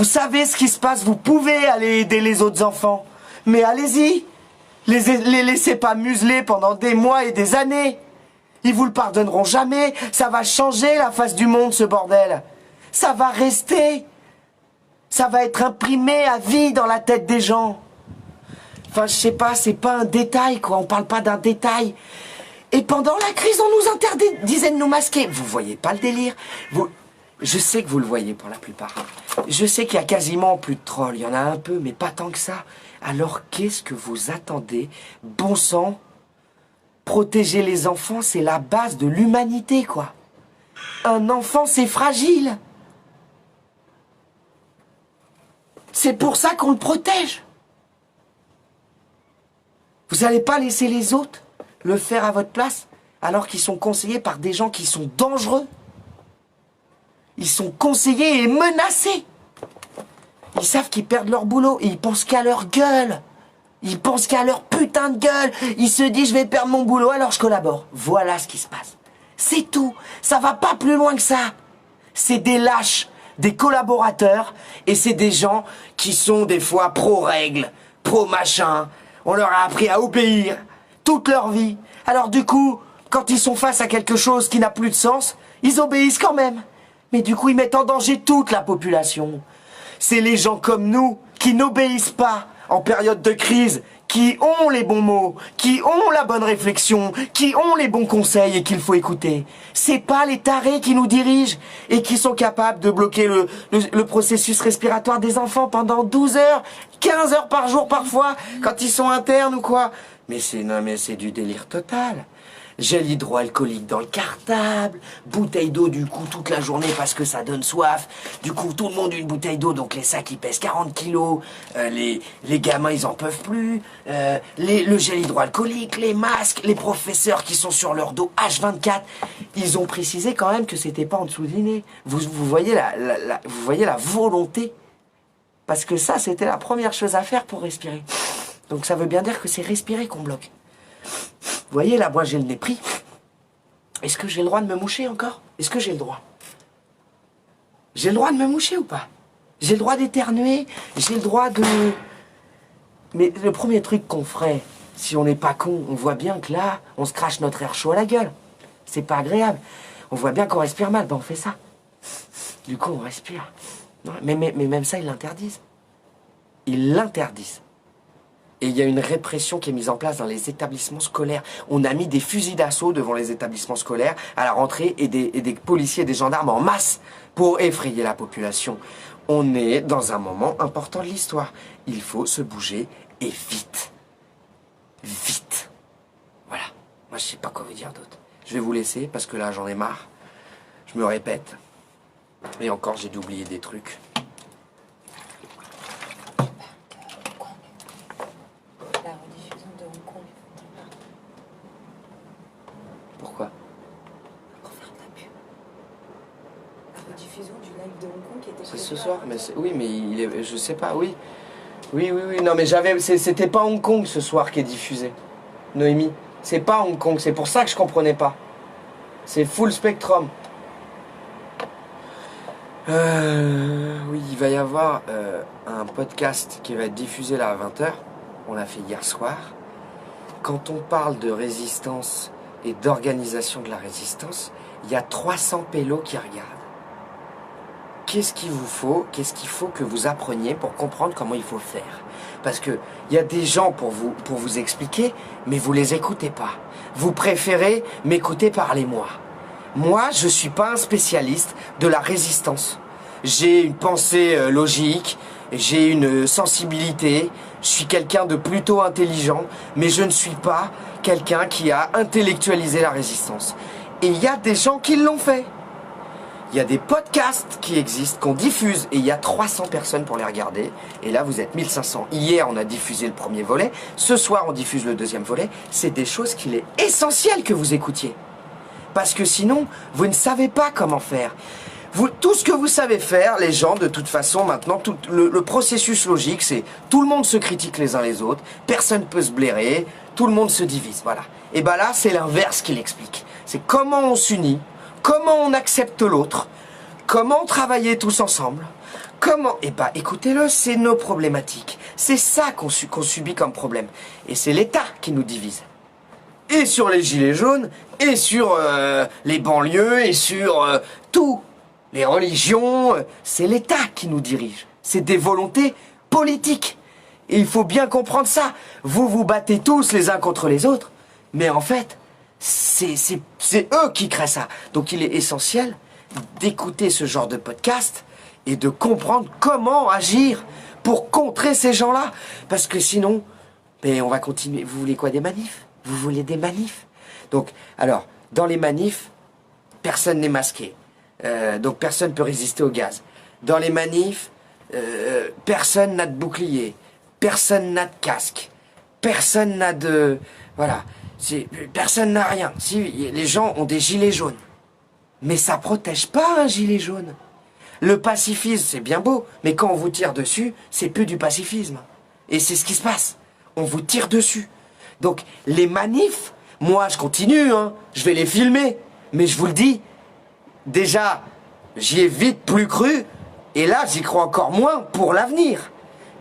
savez ce qui se passe, vous pouvez aller aider les autres enfants. Mais allez-y, les laissez pas museler pendant des mois et des années. Ils vous le pardonneront jamais, ça va changer la face du monde, ce bordel. Ça va rester. Ça va être imprimé à vie dans la tête des gens. Enfin, je sais pas, c'est pas un détail, quoi. On parle pas d'un détail. Et pendant la crise, on nous interdisait de nous masquer. Vous voyez pas le délire? Je sais que vous le voyez pour la plupart. Je sais qu'il y a quasiment plus de trolls. Il y en a un peu, mais pas tant que ça. Alors, qu'est-ce que vous attendez? Bon sang. Protéger les enfants, c'est la base de l'humanité, quoi. Un enfant, c'est fragile. C'est pour ça qu'on le protège. Vous n'allez pas laisser les autres le faire à votre place, alors qu'ils sont conseillés par des gens qui sont dangereux. Ils sont conseillés et menacés. Ils savent qu'ils perdent leur boulot et ils pensent qu'à leur gueule. Ils pensent qu'à leur putain de gueule. Ils se disent, je vais perdre mon boulot, alors je collabore. Voilà ce qui se passe. C'est tout. Ça va pas plus loin que ça. C'est des lâches, des collaborateurs, et c'est des gens qui sont des fois pro-règles, pro-machin. On leur a appris à obéir toute leur vie. Alors du coup, quand ils sont face à quelque chose qui n'a plus de sens, ils obéissent quand même. Mais du coup, ils mettent en danger toute la population. C'est les gens comme nous qui n'obéissent pas en période de crise, qui ont les bons mots, qui ont la bonne réflexion, qui ont les bons conseils et qu'il faut écouter. C'est pas les tarés qui nous dirigent et qui sont capables de bloquer le processus respiratoire des enfants pendant 12 heures, 15 heures par jour parfois, quand ils sont internes ou quoi. Mais c'est du délire total. Gel hydroalcoolique dans le cartable, bouteille d'eau du coup toute la journée parce que ça donne soif. Du coup tout le monde une bouteille d'eau, donc les sacs ils pèsent 40 kilos, les gamins ils en peuvent plus, le gel hydroalcoolique, les masques, les professeurs qui sont sur leur dos H24. Ils ont précisé quand même que c'était pas en dessous du nez. Vous voyez vous voyez la volonté. Parce que ça c'était la première chose à faire pour respirer. Donc ça veut bien dire que c'est respirer qu'on bloque. Vous voyez, là, moi, j'ai le nez pris. Est-ce que j'ai le droit de me moucher encore? Est-ce que j'ai le droit? J'ai le droit de me moucher ou pas? J'ai le droit d'éternuer? J'ai le droit de... Mais le premier truc qu'on ferait, si on n'est pas con, on voit bien que là, on se crache notre air chaud à la gueule. C'est pas agréable. On voit bien qu'on respire mal, ben on fait ça. Du coup, on respire. Mais même ça, ils l'interdisent. Ils l'interdisent. Et il y a une répression qui est mise en place dans les établissements scolaires. On a mis des fusils d'assaut devant les établissements scolaires à la rentrée et des policiers et des gendarmes en masse pour effrayer la population. On est dans un moment important de l'histoire. Il faut se bouger et vite. Vite. Voilà. Moi, je sais pas quoi vous dire d'autre. Je vais vous laisser parce que là, j'en ai marre. Je me répète. Et encore, j'ai dû oublier des trucs. Pourquoi? Pour faire de la pub. La rediffusion du live de Hong Kong qui était... C'est ce soir, mais oui, mais il est, je sais pas, oui. Oui, non, mais c'était pas Hong Kong ce soir qui est diffusé. Noémie, c'est pas Hong Kong, c'est pour ça que je comprenais pas. C'est Full Spectrum. Oui, il va y avoir un podcast qui va être diffusé là à 20h. On l'a fait hier soir. Quand on parle de résistance et d'organisation de la résistance, il y a 300 pélos qui regardent. Qu'est-ce qu'il vous faut? Qu'est-ce qu'il faut que vous appreniez pour comprendre comment il faut faire? Parce que il y a des gens pour vous expliquer, mais vous les écoutez pas. Vous préférez m'écouter parler moi. Moi, je suis pas un spécialiste de la résistance. j'ai une pensée logique, j'ai une sensibilité, je suis quelqu'un de plutôt intelligent, mais je ne suis pas quelqu'un qui a intellectualisé la résistance. Et il y a des gens qui l'ont fait. Il y a des podcasts qui existent, qu'on diffuse, et il y a 300 personnes pour les regarder. Et là, vous êtes 1500. Hier, on a diffusé le premier volet. Ce soir, on diffuse le deuxième volet. C'est des choses qu'il est essentiel que vous écoutiez. Parce que sinon, vous ne savez pas comment faire. Tout ce que vous savez faire, les gens, de toute façon, maintenant, le processus logique, c'est tout le monde se critique les uns les autres, personne ne peut se blairer, tout le monde se divise, voilà. Et ben là, c'est l'inverse qu'il explique. C'est comment on s'unit, comment on accepte l'autre, comment travailler tous ensemble, comment... Eh ben, écoutez-le, c'est nos problématiques. C'est ça qu'on subit comme problème. Et c'est l'État qui nous divise. Et sur les gilets jaunes, et sur les banlieues, et sur tout. Les religions, c'est l'État qui nous dirige. C'est des volontés politiques. Et il faut bien comprendre ça. Vous vous battez tous les uns contre les autres, mais en fait, c'est eux qui créent ça. Donc il est essentiel d'écouter ce genre de podcast et de comprendre comment agir pour contrer ces gens-là. Parce que sinon, on va continuer. Vous voulez quoi, des manifs? Vous voulez des manifs? Donc, alors, dans les manifs, personne n'est masqué. Donc personne ne peut résister au gaz. Dans les manifs, personne n'a de bouclier, personne n'a de casque, personne n'a de... Voilà, personne n'a rien. Si, les gens ont des gilets jaunes. Mais ça protège pas un gilet jaune. Le pacifisme, c'est bien beau, mais quand on vous tire dessus, c'est plus du pacifisme. Et c'est ce qui se passe. On vous tire dessus. Donc les manifs, moi je continue, hein, je vais les filmer, mais je vous le dis, déjà, j'y ai vite plus cru, et là, j'y crois encore moins pour l'avenir.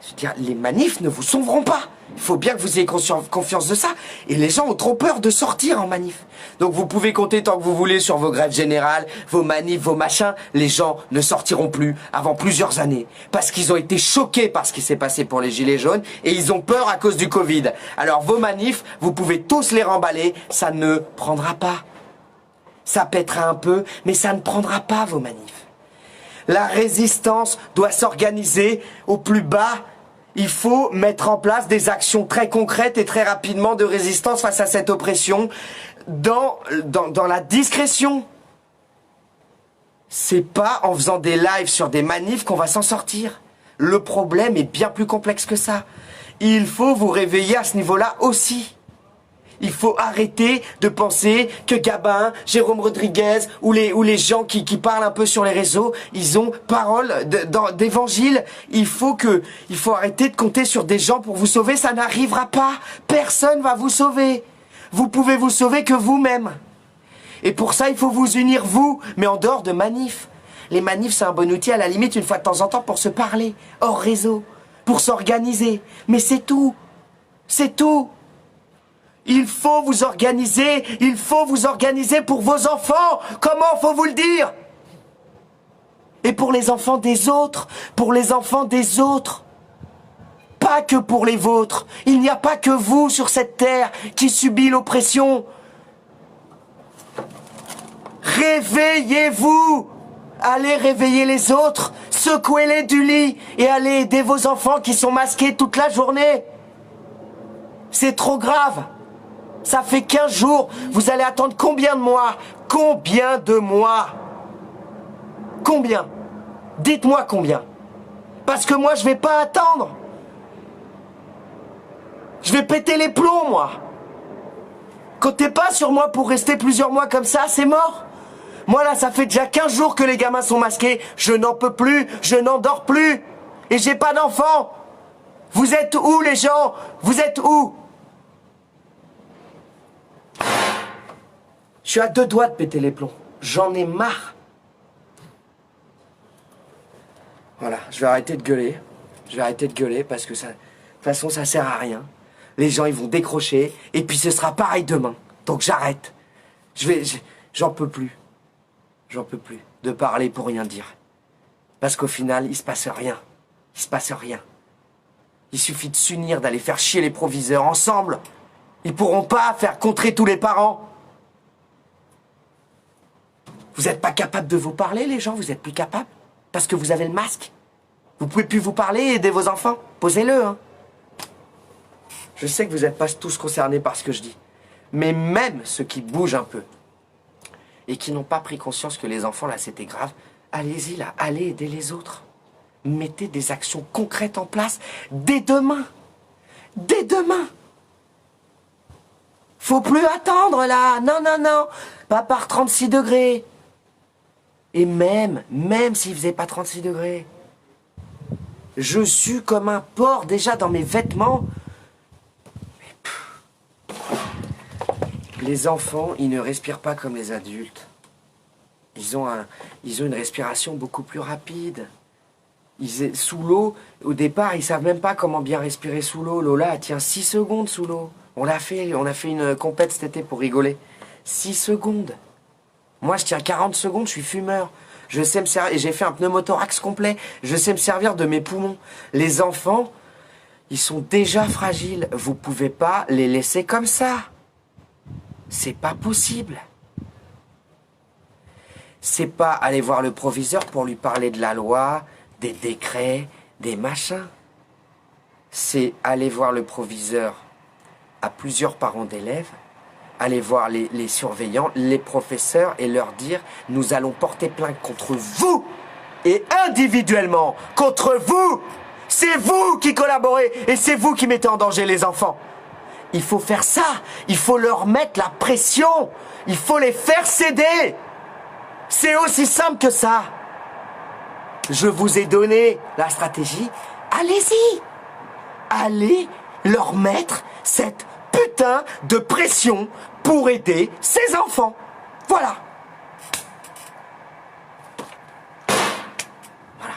Je veux dire, les manifs ne vous sauveront pas. Il faut bien que vous ayez confiance de ça. Et les gens ont trop peur de sortir en manif. Donc vous pouvez compter tant que vous voulez sur vos grèves générales, vos manifs, vos machins. Les gens ne sortiront plus avant plusieurs années. Parce qu'ils ont été choqués par ce qui s'est passé pour les gilets jaunes, et ils ont peur à cause du Covid. Alors vos manifs, vous pouvez tous les remballer, ça ne prendra pas. Ça pètera un peu, mais ça ne prendra pas vos manifs. La résistance doit s'organiser au plus bas. Il faut mettre en place des actions très concrètes et très rapidement de résistance face à cette oppression dans la discrétion. C'est pas en faisant des lives sur des manifs qu'on va s'en sortir. Le problème est bien plus complexe que ça. Il faut vous réveiller à ce niveau-là aussi. Il faut arrêter de penser que Gabin, Jérôme Rodriguez ou les gens qui parlent un peu sur les réseaux, ils ont parole d'évangile. Il faut arrêter de compter sur des gens pour vous sauver. Ça n'arrivera pas. Personne va vous sauver. Vous pouvez vous sauver que vous-même. Et pour ça, il faut vous unir vous, mais en dehors de manifs. Les manifs, c'est un bon outil à la limite une fois de temps en temps pour se parler, hors réseau, pour s'organiser. Mais c'est tout. C'est tout. Il faut vous organiser pour vos enfants. Comment faut vous le dire? Et pour les enfants des autres, Pas que pour les vôtres. Il n'y a pas que vous sur cette terre qui subit l'oppression. Réveillez-vous. Allez réveiller les autres, secouez-les du lit et allez aider vos enfants qui sont masqués toute la journée. C'est trop grave. Ça fait 15 jours. Vous allez attendre combien de mois? Combien de mois? Combien? Dites-moi combien. Parce que moi, je vais pas attendre. Je vais péter les plombs, moi. Comptez pas sur moi pour rester plusieurs mois comme ça, c'est mort. Moi, là, ça fait déjà 15 jours que les gamins sont masqués. Je n'en peux plus, je n'en dors plus. Et j'ai pas d'enfants. Vous êtes où, les gens? Vous êtes où? Je suis à 2 doigts de péter les plombs. J'en ai marre. Voilà, je vais arrêter de gueuler. Parce que ça, de toute façon, ça sert à rien. Les gens, ils vont décrocher. Et puis, ce sera pareil demain. Donc, j'arrête. J'en peux plus. J'en peux plus de parler pour rien dire. Parce qu'au final, il se passe rien. Il se passe rien. Il suffit de s'unir, d'aller faire chier les proviseurs ensemble. Ils pourront pas faire contrer tous les parents. Vous n'êtes pas capable de vous parler, les gens? Vous êtes plus capables? Parce que vous avez le masque. Vous pouvez plus vous parler et aider vos enfants. Posez-le, hein. Je sais que vous n'êtes pas tous concernés par ce que je dis. Mais même ceux qui bougent un peu et qui n'ont pas pris conscience que les enfants, là, c'était grave, allez-y, là, allez aider les autres. Mettez des actions concrètes en place dès demain. Dès demain. Faut plus attendre, là. Non, non, non. Pas par 36 degrés. Et même s'il faisait pas 36 degrés, je sue comme un porc déjà dans mes vêtements. Les enfants, ils ne respirent pas comme les adultes. Ils ont une respiration beaucoup plus rapide. Sous l'eau, au départ, ils savent même pas comment bien respirer sous l'eau. Lola, elle tient 6 secondes sous l'eau. On a fait une compète cet été pour rigoler. 6 secondes. Moi, je tiens 40 secondes, je suis fumeur. Je sais me servir, et j'ai fait un pneumothorax complet. Je sais me servir de mes poumons. Les enfants, ils sont déjà fragiles. Vous pouvez pas les laisser comme ça. C'est pas possible. C'est pas aller voir le proviseur pour lui parler de la loi, des décrets, des machins. C'est aller voir le proviseur à plusieurs parents d'élèves, aller voir les surveillants, les professeurs et leur dire « Nous allons porter plainte contre vous et individuellement contre vous. C'est vous qui collaborez et c'est vous qui mettez en danger les enfants. » Il faut faire ça. Il faut leur mettre la pression. Il faut les faire céder. C'est aussi simple que ça. Je vous ai donné la stratégie. Allez-y. Allez leur mettre cette putain de pression pour aider ces enfants. Voilà. Voilà.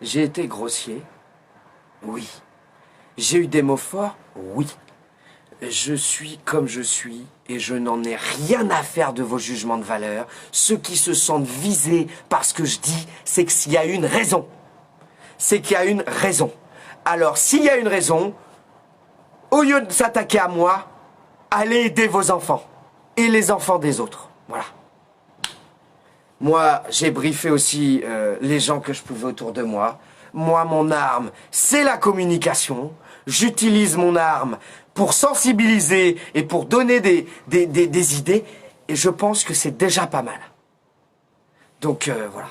J'ai été grossier. Oui. J'ai eu des mots forts. Oui. Je suis comme je suis et je n'en ai rien à faire de vos jugements de valeur. Ceux qui se sentent visés par ce que je dis, c'est qu'il y a une raison. C'est qu'il y a une raison. Alors, s'il y a une raison, au lieu de s'attaquer à moi, allez aider vos enfants et les enfants des autres. Voilà. Moi, j'ai briefé aussi les gens que je pouvais autour de moi. Moi, mon arme, c'est la communication. J'utilise mon arme pour sensibiliser et pour donner des idées. Et je pense que c'est déjà pas mal. Donc, voilà.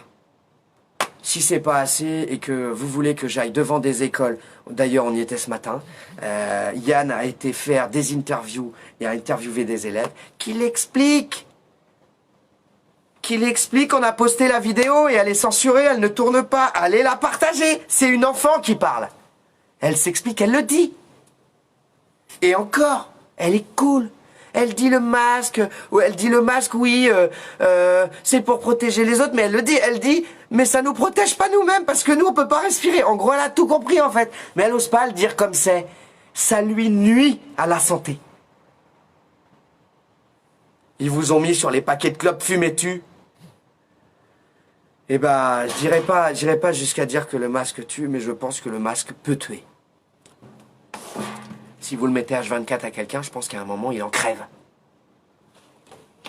Si c'est pas assez et que vous voulez que j'aille devant des écoles, d'ailleurs on y était ce matin, Yann a été faire des interviews et a interviewé des élèves, qu'il explique, on a posté la vidéo et elle est censurée, elle ne tourne pas, allez la partager, c'est une enfant qui parle. Elle s'explique, elle le dit. Et encore, elle est cool. Elle dit le masque, oui, c'est pour protéger les autres, mais elle dit, mais ça nous protège pas nous-mêmes, parce que nous, on peut pas respirer. En gros, elle a tout compris, en fait. Mais elle ose pas le dire comme c'est. Ça lui nuit à la santé. Ils vous ont mis sur les paquets de clopes fumez-tu. Eh ben, j'irai pas jusqu'à dire que le masque tue, mais je pense que le masque peut tuer. Si vous le mettez H24 à quelqu'un, je pense qu'à un moment, il en crève.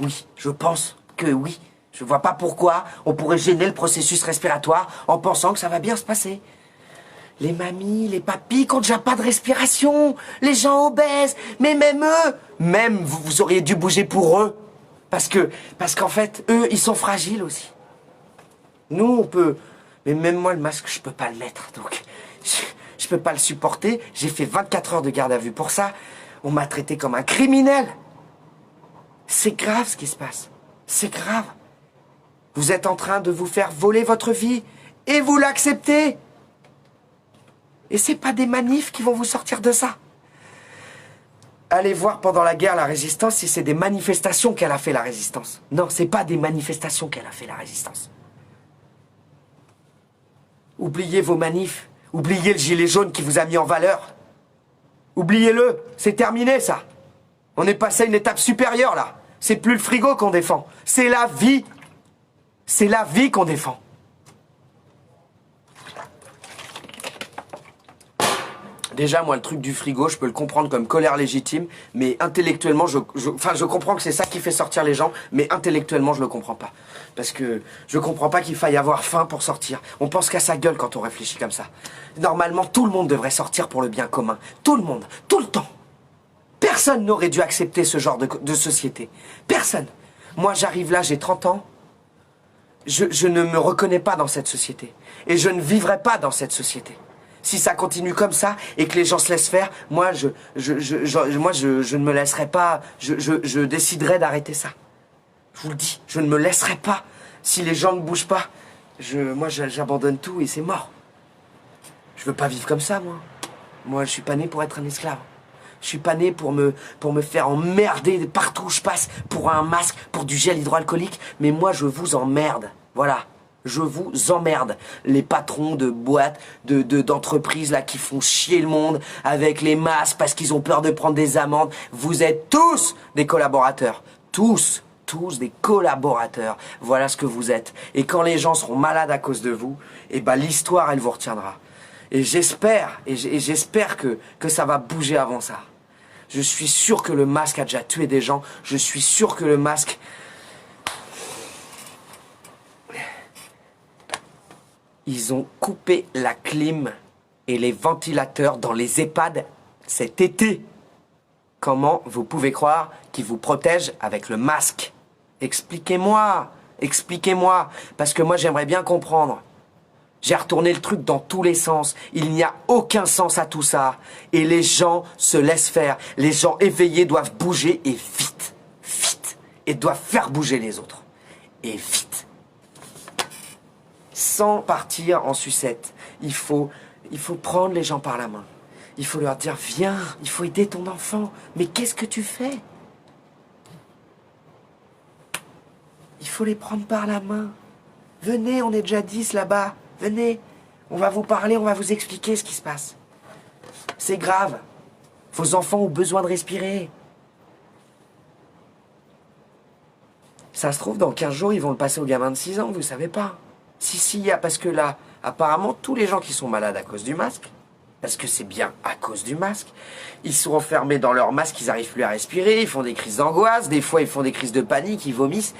Oui, je pense que oui. Je vois pas pourquoi on pourrait gêner le processus respiratoire en pensant que ça va bien se passer. Les mamies, les papis qui ont déjà pas de respiration, les gens obèses, mais même eux, vous auriez dû bouger pour eux. Parce qu'en fait, eux, ils sont fragiles aussi. Nous, on peut... Mais même moi, le masque, je peux pas le mettre, donc... Je peux pas le supporter. J'ai fait 24 heures de garde à vue pour ça. On m'a traité comme un criminel. C'est grave ce qui se passe. C'est grave. Vous êtes en train de vous faire voler votre vie et vous l'acceptez. Et c'est pas des manifs qui vont vous sortir de ça. Allez voir pendant la guerre la résistance si c'est des manifestations qu'elle a fait la résistance. Non, c'est pas des manifestations qu'elle a fait la résistance. Oubliez vos manifs. Oubliez le gilet jaune qui vous a mis en valeur. Oubliez-le, c'est terminé ça. On est passé à une étape supérieure là. C'est plus le frigo qu'on défend, c'est la vie. C'est la vie qu'on défend. Déjà, moi, le truc du frigo, je peux le comprendre comme colère légitime, mais intellectuellement, je comprends que c'est ça qui fait sortir les gens, mais intellectuellement, je le comprends pas. Parce que je comprends pas qu'il faille avoir faim pour sortir. On pense qu'à sa gueule quand on réfléchit comme ça. Normalement, tout le monde devrait sortir pour le bien commun. Tout le monde, tout le temps. Personne n'aurait dû accepter ce genre de société. Personne. Moi, j'arrive là, j'ai 30 ans. Je ne me reconnais pas dans cette société. Et je ne vivrai pas dans cette société. Si ça continue comme ça et que les gens se laissent faire, moi, je ne me laisserai pas, je déciderai d'arrêter ça. Je vous le dis, je ne me laisserai pas. Si les gens ne bougent pas, moi, j'abandonne tout et c'est mort. Je veux pas vivre comme ça, moi. Moi, je suis pas né pour être un esclave. Je suis pas né pour me faire emmerder partout où je passe, pour un masque, pour du gel hydroalcoolique. Mais moi, je vous emmerde. Voilà. Je vous emmerde. Les patrons de boîtes, d'entreprises là qui font chier le monde avec les masques parce qu'ils ont peur de prendre des amendes. Vous êtes tous des collaborateurs. Tous des collaborateurs. Voilà ce que vous êtes. Et quand les gens seront malades à cause de vous, eh ben l'histoire, elle vous retiendra. Et j'espère que ça va bouger avant ça. Je suis sûr que le masque a déjà tué des gens. Je suis sûr que le masque... Ils ont coupé la clim et les ventilateurs dans les EHPAD cet été. Comment vous pouvez croire qu'ils vous protègent avec le masque? Expliquez-moi, parce que moi j'aimerais bien comprendre. J'ai retourné le truc dans tous les sens. Il n'y a aucun sens à tout ça. Et les gens se laissent faire. Les gens éveillés doivent bouger et vite. Vite. Et doivent faire bouger les autres. Et vite. Sans partir en sucette. Il faut prendre les gens par la main. Il faut leur dire, viens, il faut aider ton enfant. Mais qu'est-ce que tu fais? Il faut les prendre par la main. Venez, on est déjà 10 là-bas. Venez, on va vous parler, on va vous expliquer ce qui se passe. C'est grave. Vos enfants ont besoin de respirer. Ça se trouve, dans 15 jours, ils vont le passer aux gamins de 6 ans, vous savez pas. Si, parce que là, apparemment, tous les gens qui sont malades à cause du masque, parce que c'est bien à cause du masque, ils sont enfermés dans leur masque, ils n'arrivent plus à respirer, ils font des crises d'angoisse, des fois ils font des crises de panique, ils vomissent.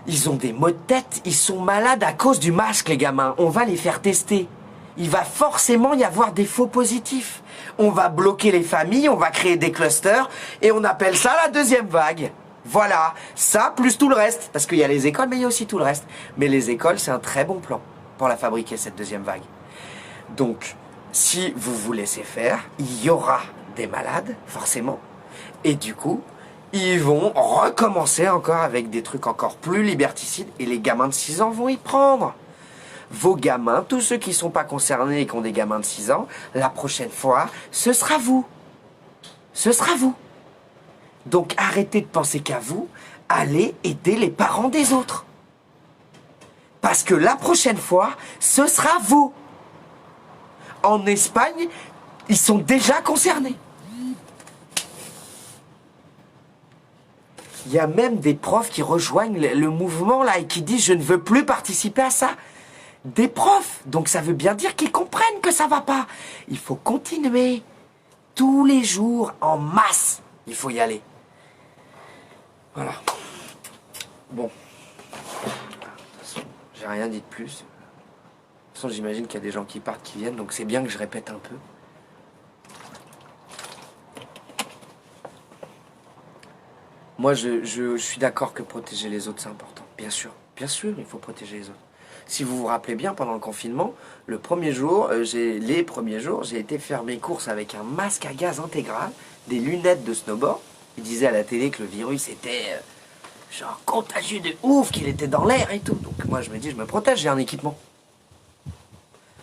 Ils ont des maux de tête, ils sont malades à cause du masque, les gamins. On va les faire tester. Il va forcément y avoir des faux positifs. On va bloquer les familles, on va créer des clusters, et on appelle ça la deuxième vague. Voilà, ça plus tout le reste. Parce qu'il y a les écoles, mais il y a aussi tout le reste. Mais les écoles, c'est un très bon plan pour la fabriquer, cette deuxième vague. Donc, si vous vous laissez faire, il y aura des malades, forcément. Et du coup... ils vont recommencer encore avec des trucs encore plus liberticides et les gamins de 6 ans vont y prendre. Vos gamins, tous ceux qui ne sont pas concernés et qui ont des gamins de 6 ans, la prochaine fois, ce sera vous. Ce sera vous. Donc arrêtez de penser qu'à vous, allez aider les parents des autres. Parce que la prochaine fois, ce sera vous. En Espagne, ils sont déjà concernés. Il y a même des profs qui rejoignent le mouvement là et qui disent « je ne veux plus participer à ça ». Des profs, donc ça veut bien dire qu'ils comprennent que ça va pas. Il faut continuer. Tous les jours, en masse, il faut y aller. Voilà. Bon. J'ai rien dit de plus. De toute façon, j'imagine qu'il y a des gens qui partent, qui viennent, donc c'est bien que je répète un peu. Moi, je suis d'accord que protéger les autres, c'est important. Bien sûr, il faut protéger les autres. Si vous vous rappelez bien, pendant le confinement, les premiers jours, j'ai été faire mes courses avec un masque à gaz intégral, des lunettes de snowboard. Ils disaient à la télé que le virus était genre contagieux de ouf, qu'il était dans l'air et tout. Donc moi, je me dis, je me protège, j'ai un équipement.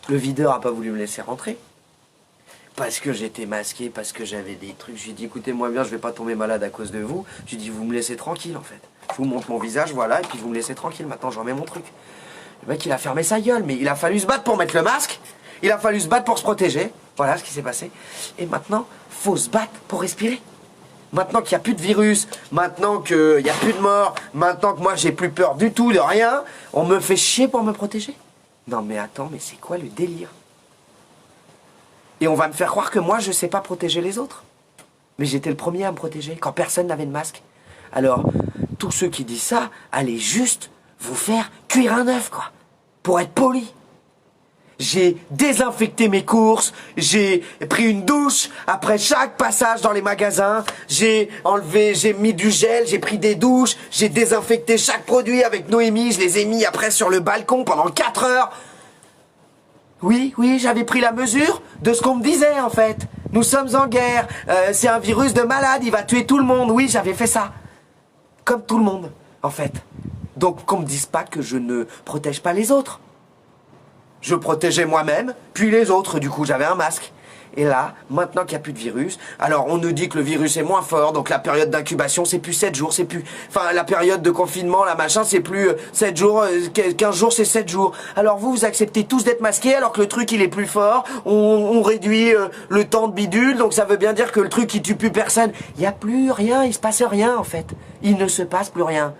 Le videur n'a pas voulu me laisser rentrer. Parce que j'étais masqué, parce que j'avais des trucs. Je lui ai dit, écoutez-moi bien, je vais pas tomber malade à cause de vous. Je lui ai dit, vous me laissez tranquille, en fait. Je vous montre mon visage, voilà, et puis vous me laissez tranquille. Maintenant, j'en mets mon truc. Le mec, il a fermé sa gueule, mais il a fallu se battre pour mettre le masque. Il a fallu se battre pour se protéger. Voilà ce qui s'est passé. Et maintenant, faut se battre pour respirer. Maintenant qu'il n'y a plus de virus, maintenant qu'il n'y a plus de morts, maintenant que moi, j'ai plus peur du tout, de rien, on me fait chier pour me protéger. Non, mais attends, mais c'est quoi le délire ? Et on va me faire croire que moi, je sais pas protéger les autres. Mais j'étais le premier à me protéger quand personne n'avait de masque. Alors, tous ceux qui disent ça, allez juste vous faire cuire un œuf, quoi. Pour être poli. J'ai désinfecté mes courses, j'ai pris une douche après chaque passage dans les magasins, j'ai mis du gel, j'ai pris des douches, j'ai désinfecté chaque produit avec Noémie, je les ai mis après sur le balcon pendant 4 heures. Oui, j'avais pris la mesure de ce qu'on me disait en fait. Nous sommes en guerre, c'est un virus de malade, il va tuer tout le monde. Oui, j'avais fait ça. Comme tout le monde, en fait. Donc qu'on me dise pas que je ne protège pas les autres. Je protégeais moi-même, puis les autres, du coup j'avais un masque. Et là, maintenant qu'il n'y a plus de virus, alors on nous dit que le virus est moins fort, donc la période d'incubation c'est plus 7 jours, c'est plus... Enfin, la période de confinement, la machin, c'est plus 7 jours, 15 jours c'est 7 jours. Alors vous acceptez tous d'être masqués alors que le truc il est plus fort, on réduit le temps de bidule, donc ça veut bien dire que le truc il tue plus personne. Il n'y a plus rien, il se passe rien en fait. Il ne se passe plus rien.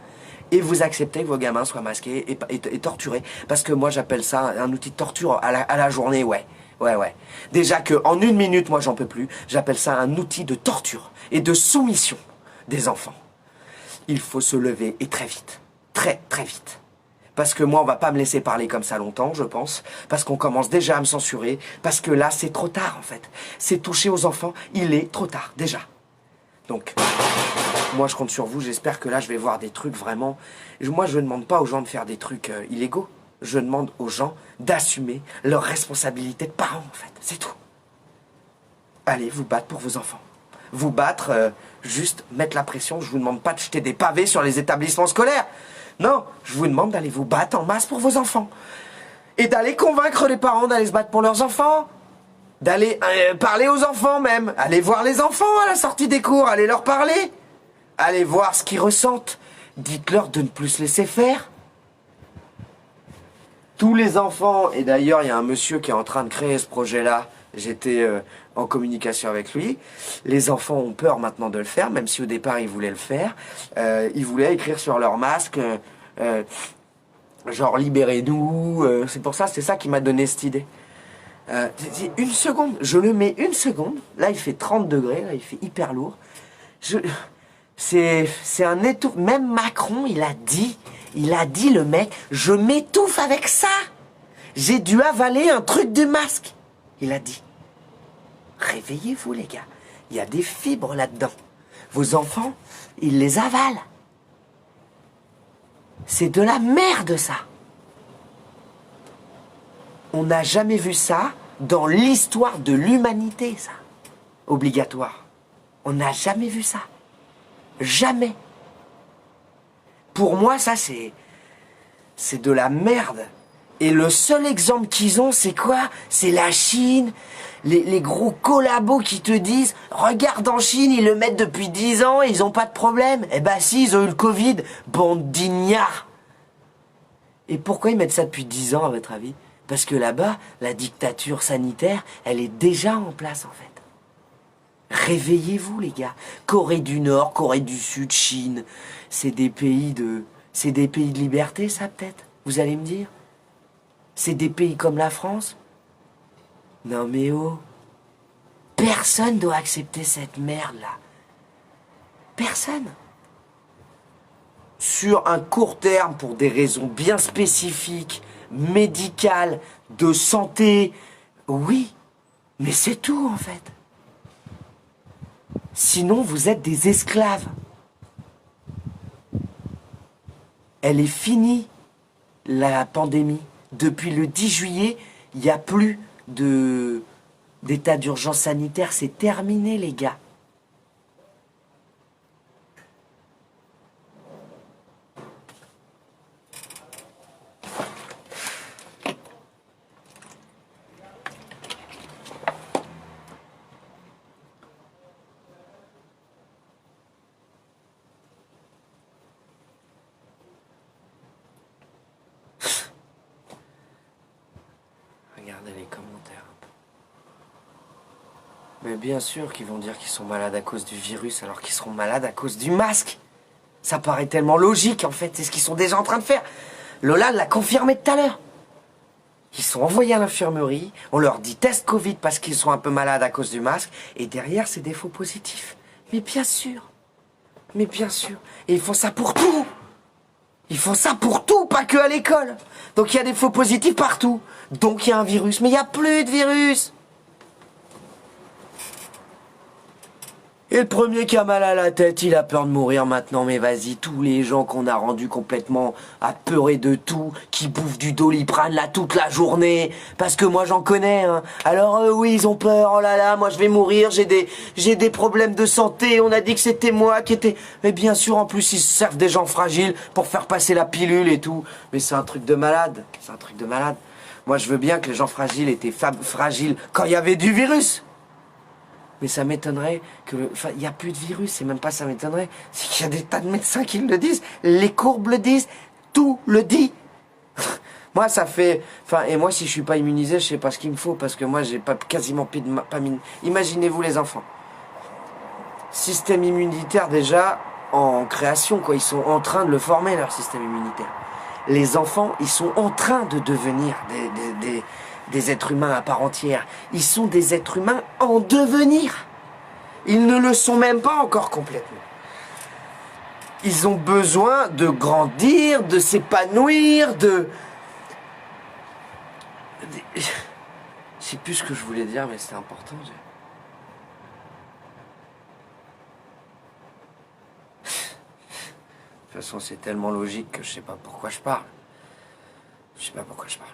Et vous acceptez que vos gamins soient masqués et torturés. Parce que moi, j'appelle ça un outil de torture à la journée, ouais. Déjà que en 1 minute, moi, j'en peux plus. J'appelle ça un outil de torture et de soumission des enfants. Il faut se lever et très vite. Très, très vite. Parce que moi, on va pas me laisser parler comme ça longtemps, je pense. Parce qu'on commence déjà à me censurer. Parce que là, c'est trop tard, en fait. C'est toucher aux enfants. Il est trop tard, déjà. Donc... moi, je compte sur vous. J'espère que là, je vais voir des trucs vraiment... Moi, je ne demande pas aux gens de faire des trucs illégaux. Je demande aux gens d'assumer leur responsabilité de parents, en fait. C'est tout. Allez, vous battre pour vos enfants. Vous battre, juste mettre la pression. Je vous demande pas de jeter des pavés sur les établissements scolaires. Non, je vous demande d'aller vous battre en masse pour vos enfants. Et d'aller convaincre les parents d'aller se battre pour leurs enfants. D'aller parler aux enfants, même. Aller voir les enfants à la sortie des cours. Aller leur parler. Allez voir ce qu'ils ressentent. Dites-leur de ne plus se laisser faire. Tous les enfants, et d'ailleurs il y a un monsieur qui est en train de créer ce projet-là, j'étais en communication avec lui, les enfants ont peur maintenant de le faire, même si au départ ils voulaient le faire. Ils voulaient écrire sur leur masque, genre libérez-nous, c'est pour ça, c'est ça qui m'a donné cette idée. 1 seconde, je le mets 1 seconde, là il fait 30 degrés, là il fait hyper lourd. C'est un étouffe. Même Macron, il a dit le mec, je m'étouffe avec ça. J'ai dû avaler un truc du masque. Il a dit, réveillez-vous les gars, il y a des fibres là-dedans. Vos enfants, ils les avalent. C'est de la merde ça. On n'a jamais vu ça dans l'histoire de l'humanité, ça. Obligatoire. On n'a jamais vu ça. Jamais. Pour moi, ça, c'est de la merde. Et le seul exemple qu'ils ont, c'est quoi? C'est la Chine, les gros collabos qui te disent « Regarde en Chine, ils le mettent depuis 10 ans et ils ont pas de problème. » Eh ben si, ils ont eu le Covid. Bande d'ignards. Et pourquoi ils mettent ça depuis 10 ans, à votre avis? Parce que là-bas, la dictature sanitaire, elle est déjà en place, en fait. Réveillez-vous, les gars. Corée du Nord, Corée du Sud, Chine. C'est des pays de liberté, ça, peut-être? Vous allez me dire? C'est des pays comme la France? Non, mais oh. Personne doit accepter cette merde-là. Personne. Sur un court terme, pour des raisons bien spécifiques, médicales, de santé, oui. Mais c'est tout, en fait. Sinon, vous êtes des esclaves. Elle est finie, la pandémie. Depuis le 10 juillet, il n'y a plus d'état d'urgence sanitaire. C'est terminé, les gars. Regardez les commentaires. Mais bien sûr qu'ils vont dire qu'ils sont malades à cause du virus alors qu'ils seront malades à cause du masque. Ça paraît tellement logique en fait, c'est ce qu'ils sont déjà en train de faire. Lola l'a confirmé tout à l'heure. Ils sont envoyés à l'infirmerie, on leur dit test Covid parce qu'ils sont un peu malades à cause du masque, et derrière c'est des faux positifs. Mais bien sûr. Mais bien sûr. Et ils font ça pour tout. Ils font ça pour tout, pas que à l'école. Donc il y a des faux positifs partout. Donc il y a un virus. Mais il n'y a plus de virus. Et le premier qui a mal à la tête, il a peur de mourir maintenant. Mais vas-y, tous les gens qu'on a rendus complètement apeurés de tout, qui bouffent du Doliprane là toute la journée. Parce que moi j'en connais, hein. Alors oui, ils ont peur. Oh là là, moi je vais mourir. J'ai des problèmes de santé. On a dit que c'était moi qui était... Mais bien sûr, en plus, ils se servent des gens fragiles pour faire passer la pilule et tout. Mais c'est un truc de malade. C'est un truc de malade. Moi je veux bien que les gens fragiles étaient fragiles quand il y avait du virus. Mais ça m'étonnerait que... Enfin, il n'y a plus de virus, c'est même pas ça m'étonnerait. C'est qu'il y a des tas de médecins qui le disent. Les courbes le disent. Tout le dit. Moi, ça fait... Enfin, et moi, si je suis pas immunisé, je sais pas ce qu'il me faut. Parce que moi, j'ai pas quasiment pas Imaginez-vous les enfants. Système immunitaire, déjà, en création, quoi. Ils sont en train de le former, leur système immunitaire. Les enfants, ils sont en train de devenir des êtres humains à part entière. Ils sont des êtres humains en devenir. Ils ne le sont même pas encore complètement. Ils ont besoin de grandir, de s'épanouir, Je sais plus ce que je voulais dire, mais c'était important. De toute façon, c'est tellement logique que je sais pas pourquoi je parle. Je sais pas pourquoi je parle.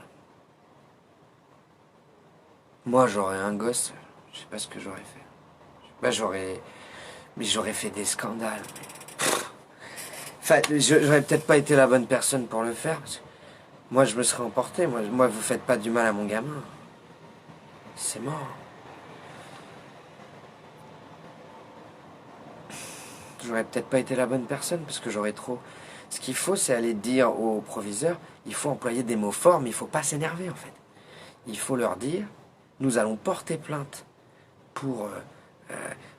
Moi, j'aurais un gosse, je sais pas ce que j'aurais fait. Bah, j'aurais fait des scandales. Enfin, j'aurais peut-être pas été la bonne personne pour le faire. Parce que moi, je me serais emporté. Moi, vous faites pas du mal à mon gamin. C'est mort. J'aurais peut-être pas été la bonne personne parce que j'aurais trop... Ce qu'il faut, c'est aller dire au proviseur, il faut employer des mots forts, mais il faut pas s'énerver, en fait. Il faut leur dire... Nous allons porter plainte pour...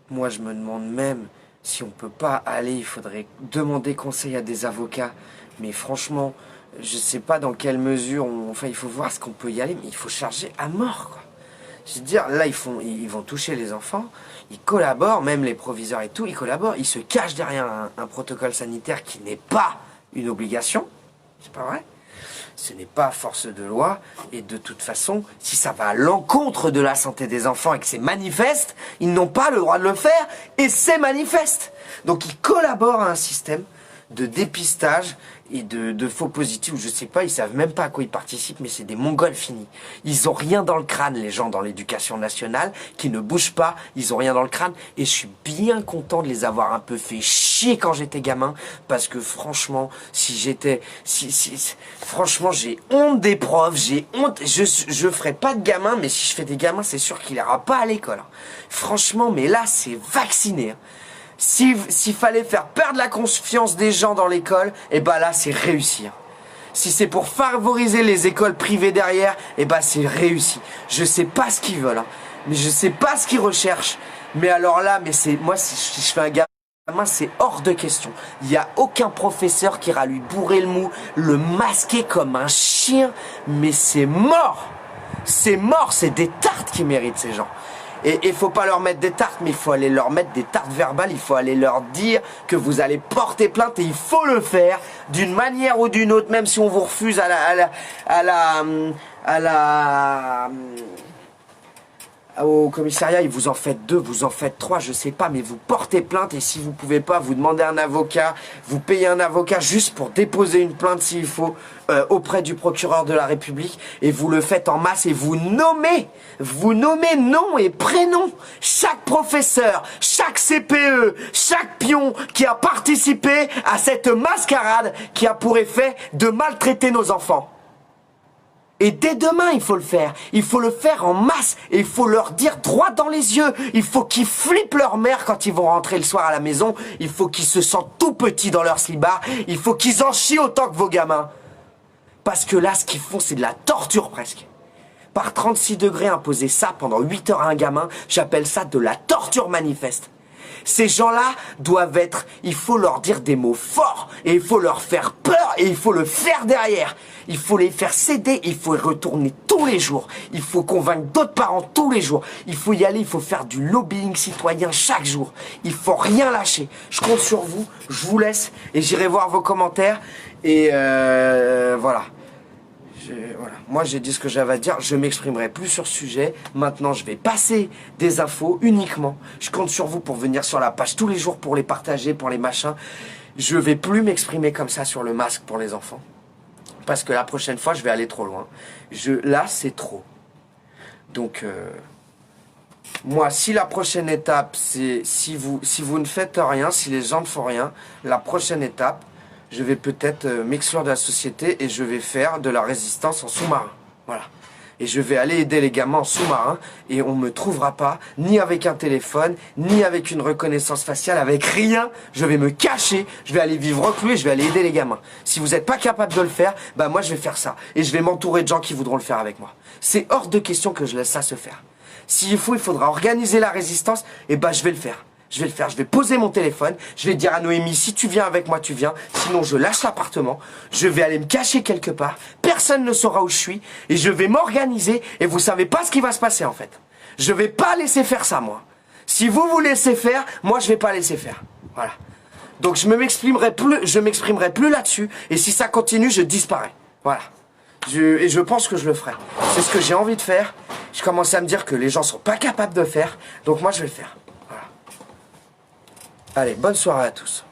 moi, je me demande même si on peut pas aller... Il faudrait demander conseil à des avocats. Mais franchement, je sais pas dans quelle mesure... Enfin, il faut voir ce qu'on peut y aller. Mais il faut charger à mort, quoi. Je veux dire, là, ils vont toucher les enfants. Ils collaborent, même les proviseurs et tout. Ils collaborent. Ils se cachent derrière un protocole sanitaire qui n'est pas une obligation. C'est pas vrai? Ce n'est pas force de loi, et de toute façon, si ça va à l'encontre de la santé des enfants et que c'est manifeste, ils n'ont pas le droit de le faire, et c'est manifeste. Donc ils collaborent à un système de dépistage et de faux positifs, je sais pas, ils savent même pas à quoi ils participent, mais c'est des mongols finis. Ils ont rien dans le crâne, les gens dans l'éducation nationale, qui ne bougent pas, ils ont rien dans le crâne, et je suis bien content de les avoir un peu fait chier quand j'étais gamin, parce que franchement, franchement, j'ai honte des profs, j'ai honte, je ferai pas de gamin, mais si je fais des gamins, c'est sûr qu'il ira pas à l'école. Franchement, mais là, c'est vacciné. S'il fallait faire perdre la confiance des gens dans l'école, et bah là c'est réussir. Si c'est pour favoriser les écoles privées derrière, et bah c'est réussi. Je sais pas ce qu'ils veulent, hein, mais je sais pas ce qu'ils recherchent. Mais alors là, mais c'est moi si je fais un gamin, c'est hors de question. Il y a aucun professeur qui ira lui bourrer le mou, le masquer comme un chien, mais c'est mort. C'est mort, c'est des tartes qui méritent ces gens. Et il faut pas leur mettre des tartes, mais il faut aller leur mettre des tartes verbales, il faut aller leur dire que vous allez porter plainte et il faut le faire d'une manière ou d'une autre, même si on vous refuse au commissariat, ils vous en faites 2, vous en faites 3, je sais pas, mais vous portez plainte et si vous pouvez pas, vous demandez un avocat, vous payez un avocat juste pour déposer une plainte s'il faut auprès du procureur de la République et vous le faites en masse et vous nommez nom et prénom chaque professeur, chaque CPE, chaque pion qui a participé à cette mascarade qui a pour effet de maltraiter nos enfants. Et dès demain, il faut le faire. Il faut le faire en masse. Et il faut leur dire droit dans les yeux. Il faut qu'ils flippent leur mère quand ils vont rentrer le soir à la maison. Il faut qu'ils se sentent tout petits dans leur slibard. Il faut qu'ils en chient autant que vos gamins. Parce que là, ce qu'ils font, c'est de la torture presque. Par 36 degrés, imposer ça pendant 8 heures à un gamin, j'appelle ça de la torture manifeste. Ces gens-là doivent être, il faut leur dire des mots forts, et il faut leur faire peur, et il faut le faire derrière. Il faut les faire céder, il faut y retourner tous les jours. Il faut convaincre d'autres parents tous les jours. Il faut y aller, il faut faire du lobbying citoyen chaque jour. Il faut rien lâcher. Je compte sur vous, je vous laisse, et j'irai voir vos commentaires, et voilà. Voilà. Moi j'ai dit ce que j'avais à dire, je m'exprimerai plus sur ce sujet. Maintenant je vais passer des infos uniquement. Je compte sur vous pour venir sur la page tous les jours pour les partager, pour les machins. Je vais plus m'exprimer comme ça sur le masque pour les enfants. Parce que la prochaine fois je vais aller trop loin. Là c'est trop. Donc moi si la prochaine étape c'est si vous ne faites rien, si les gens ne font rien, la prochaine étape je vais peut-être m'exclure de la société et je vais faire de la résistance en sous-marin. Voilà. Et je vais aller aider les gamins en sous-marin et on ne me trouvera pas, ni avec un téléphone, ni avec une reconnaissance faciale, avec rien. Je vais me cacher, je vais aller vivre reclus, je vais aller aider les gamins. Si vous n'êtes pas capable de le faire, bah moi je vais faire ça. Et je vais m'entourer de gens qui voudront le faire avec moi. C'est hors de question que je laisse ça se faire. S'il faut, il faudra organiser la résistance, et bah je vais le faire. Je vais le faire, je vais poser mon téléphone, je vais dire à Noémie, si tu viens avec moi, tu viens, sinon je lâche l'appartement, je vais aller me cacher quelque part, personne ne saura où je suis, et je vais m'organiser, et vous savez pas ce qui va se passer en fait. Je vais pas laisser faire ça, moi. Si vous vous laissez faire, moi je vais pas laisser faire. Voilà. Donc je m'exprimerai plus là-dessus, et si ça continue, je disparais. Voilà. Et je pense que je le ferai. C'est ce que j'ai envie de faire, je commence à me dire que les gens sont pas capables de faire, donc moi je vais le faire. Allez, bonne soirée à tous.